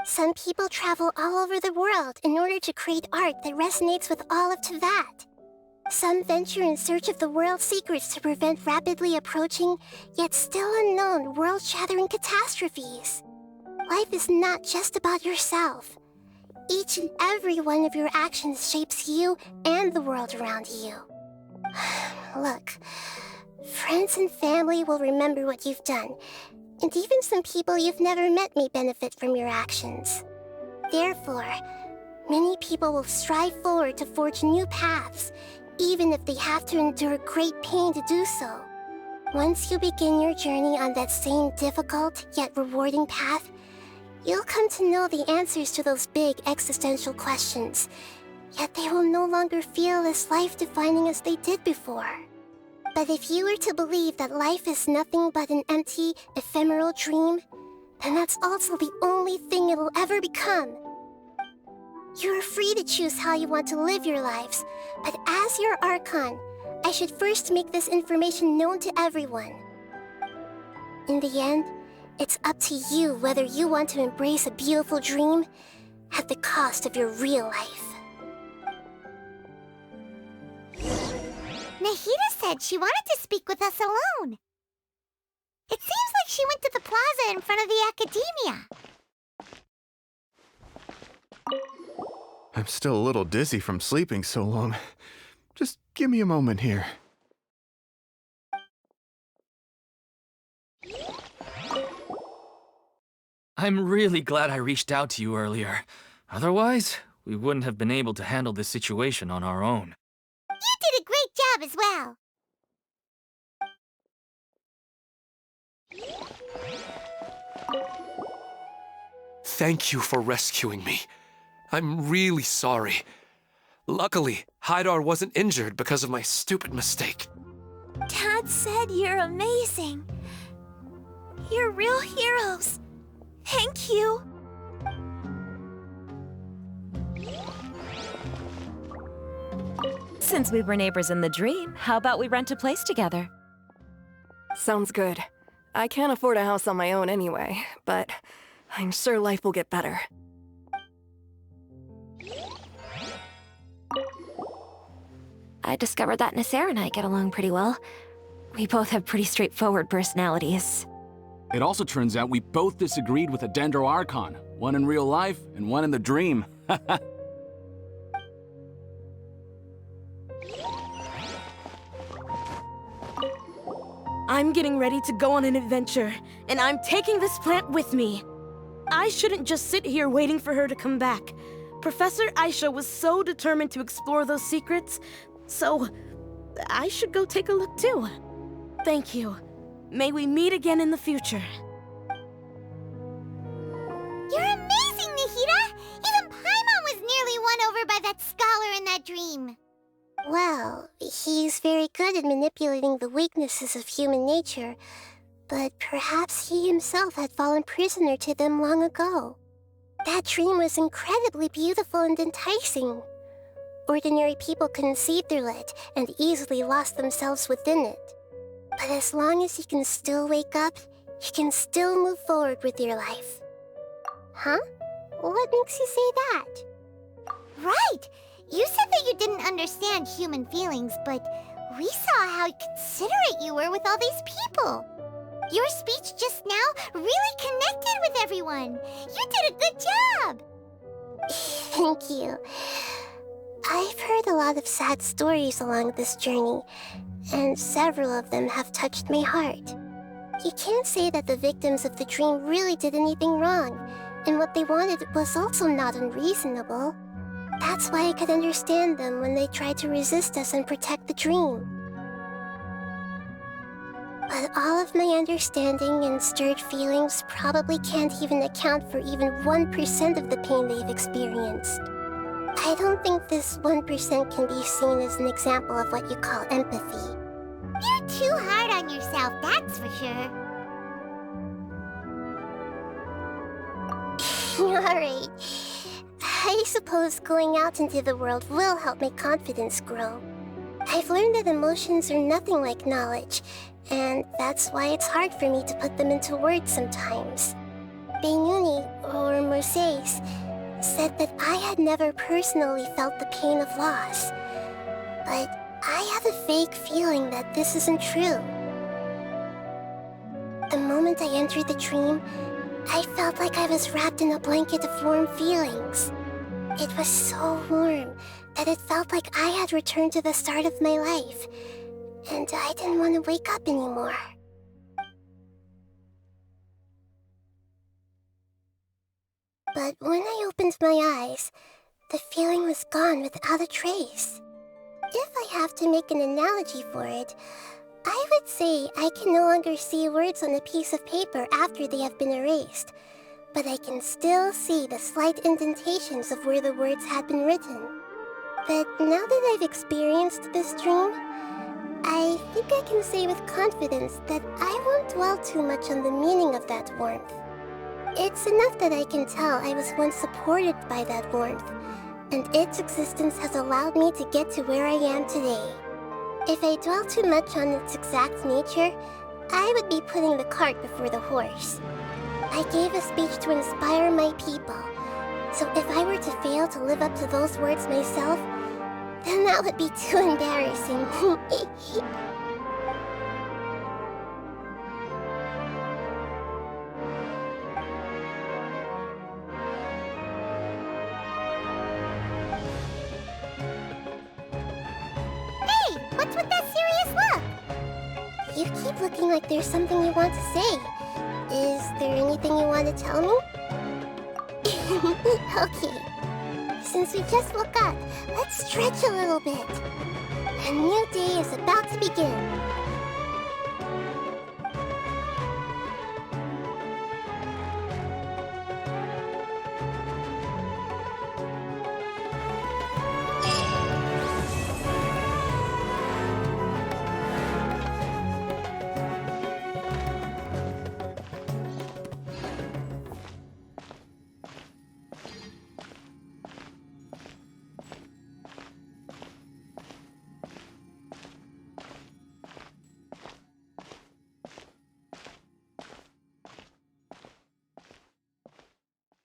Some people travel all over the world in order to create art that resonates with all of Teyvat. Some venture in search of the world's secrets to prevent rapidly approaching, yet still unknown, world-shattering catastrophes. Life is not just about yourself. Each and every one of your actions shapes you and the world around you. Look, friends and family will remember what you've done, and even some people you've never met may benefit from your actions. Therefore, many people will strive forward to forge new paths, even if they have to endure great pain to do so. Once you begin your journey on that same difficult yet rewarding path, you'll come to know the answers to those big existential questions, yet they will no longer feel as life-defining as they did before. But if you were to believe that life is nothing but an empty, ephemeral dream, then that's also the only thing it'll ever become. You're free to choose how you want to live your lives, but as your Archon, I should first make this information known to everyone. In the end, it's up to you whether you want to embrace a beautiful dream at the cost of your real life. Nahida said she wanted to speak with us alone. It seems like she went to the plaza in front of the academia. I'm still a little dizzy from sleeping so long. Just give me a moment here. I'm really glad I reached out to you earlier. Otherwise, we wouldn't have been able to handle this situation on our own. You did a great job as well. Thank you for rescuing me. I'm really sorry. Luckily, Haidar wasn't injured because of my stupid mistake. Dad said you're amazing. You're real heroes. Thank you. Since we were neighbors in the dream, how about we rent a place together? Sounds good. I can't afford a house on my own anyway, but I'm sure life will get better. I discovered that Nasser and I get along pretty well. We both have pretty straightforward personalities. It also turns out we both disagreed with a Dendro Archon, one in real life and one in the dream. I'm getting ready to go on an adventure, and I'm taking this plant with me. I shouldn't just sit here waiting for her to come back. Professor Aisha was so determined to explore those secrets, so I should go take a look too. Thank you. May we meet again in the future. You're amazing, Nahida! Even Paimon was nearly won over by that scholar in that dream. Well, he's very good at manipulating the weaknesses of human nature, but perhaps he himself had fallen prisoner to them long ago. That dream was incredibly beautiful and enticing. Ordinary people couldn't see through it and easily lost themselves within it. But as long as you can still wake up, you can still move forward with your life. Huh? What makes you say that? Right! You said that you didn't understand human feelings, but we saw how considerate you were with all these people. Your speech just now really connected with everyone. You did a good job! Thank you. I've heard a lot of sad stories along this journey, and several of them have touched my heart. You can't say that the victims of the dream really did anything wrong, and what they wanted was also not unreasonable. That's why I could understand them when they tried to resist us and protect the dream. But all of my understanding and stirred feelings probably can't even account for even 1% of the pain they've experienced. I don't think this 1% can be seen as an example of what you call empathy. You're too hard on yourself, that's for sure. Alright. I suppose going out into the world will help my confidence grow. I've learned that emotions are nothing like knowledge, and that's why it's hard for me to put them into words sometimes. Benuni, or Moses, said that I had never personally felt the pain of loss. But I have a vague feeling that this isn't true. The moment I entered the dream, I felt like I was wrapped in a blanket of warm feelings. It was so warm that it felt like I had returned to the start of my life, and I didn't want to wake up anymore. But when I opened my eyes, the feeling was gone without a trace. If I have to make an analogy for it, I would say I can no longer see words on a piece of paper after they have been erased, but I can still see the slight indentations of where the words had been written. But now that I've experienced this dream, I think I can say with confidence that I won't dwell too much on the meaning of that warmth. It's enough that I can tell I was once supported by that warmth, and its existence has allowed me to get to where I am today. If I dwell too much on its exact nature, I would be putting the cart before the horse. I gave a speech to inspire my people, so if I were to fail to live up to those words myself, then that would be too embarrassing. Hey, what's with that serious look? You keep looking like there's something you want to say. Is there anything you want to tell me? Okay. Since we just woke up, let's stretch a little bit. A new day is about to begin.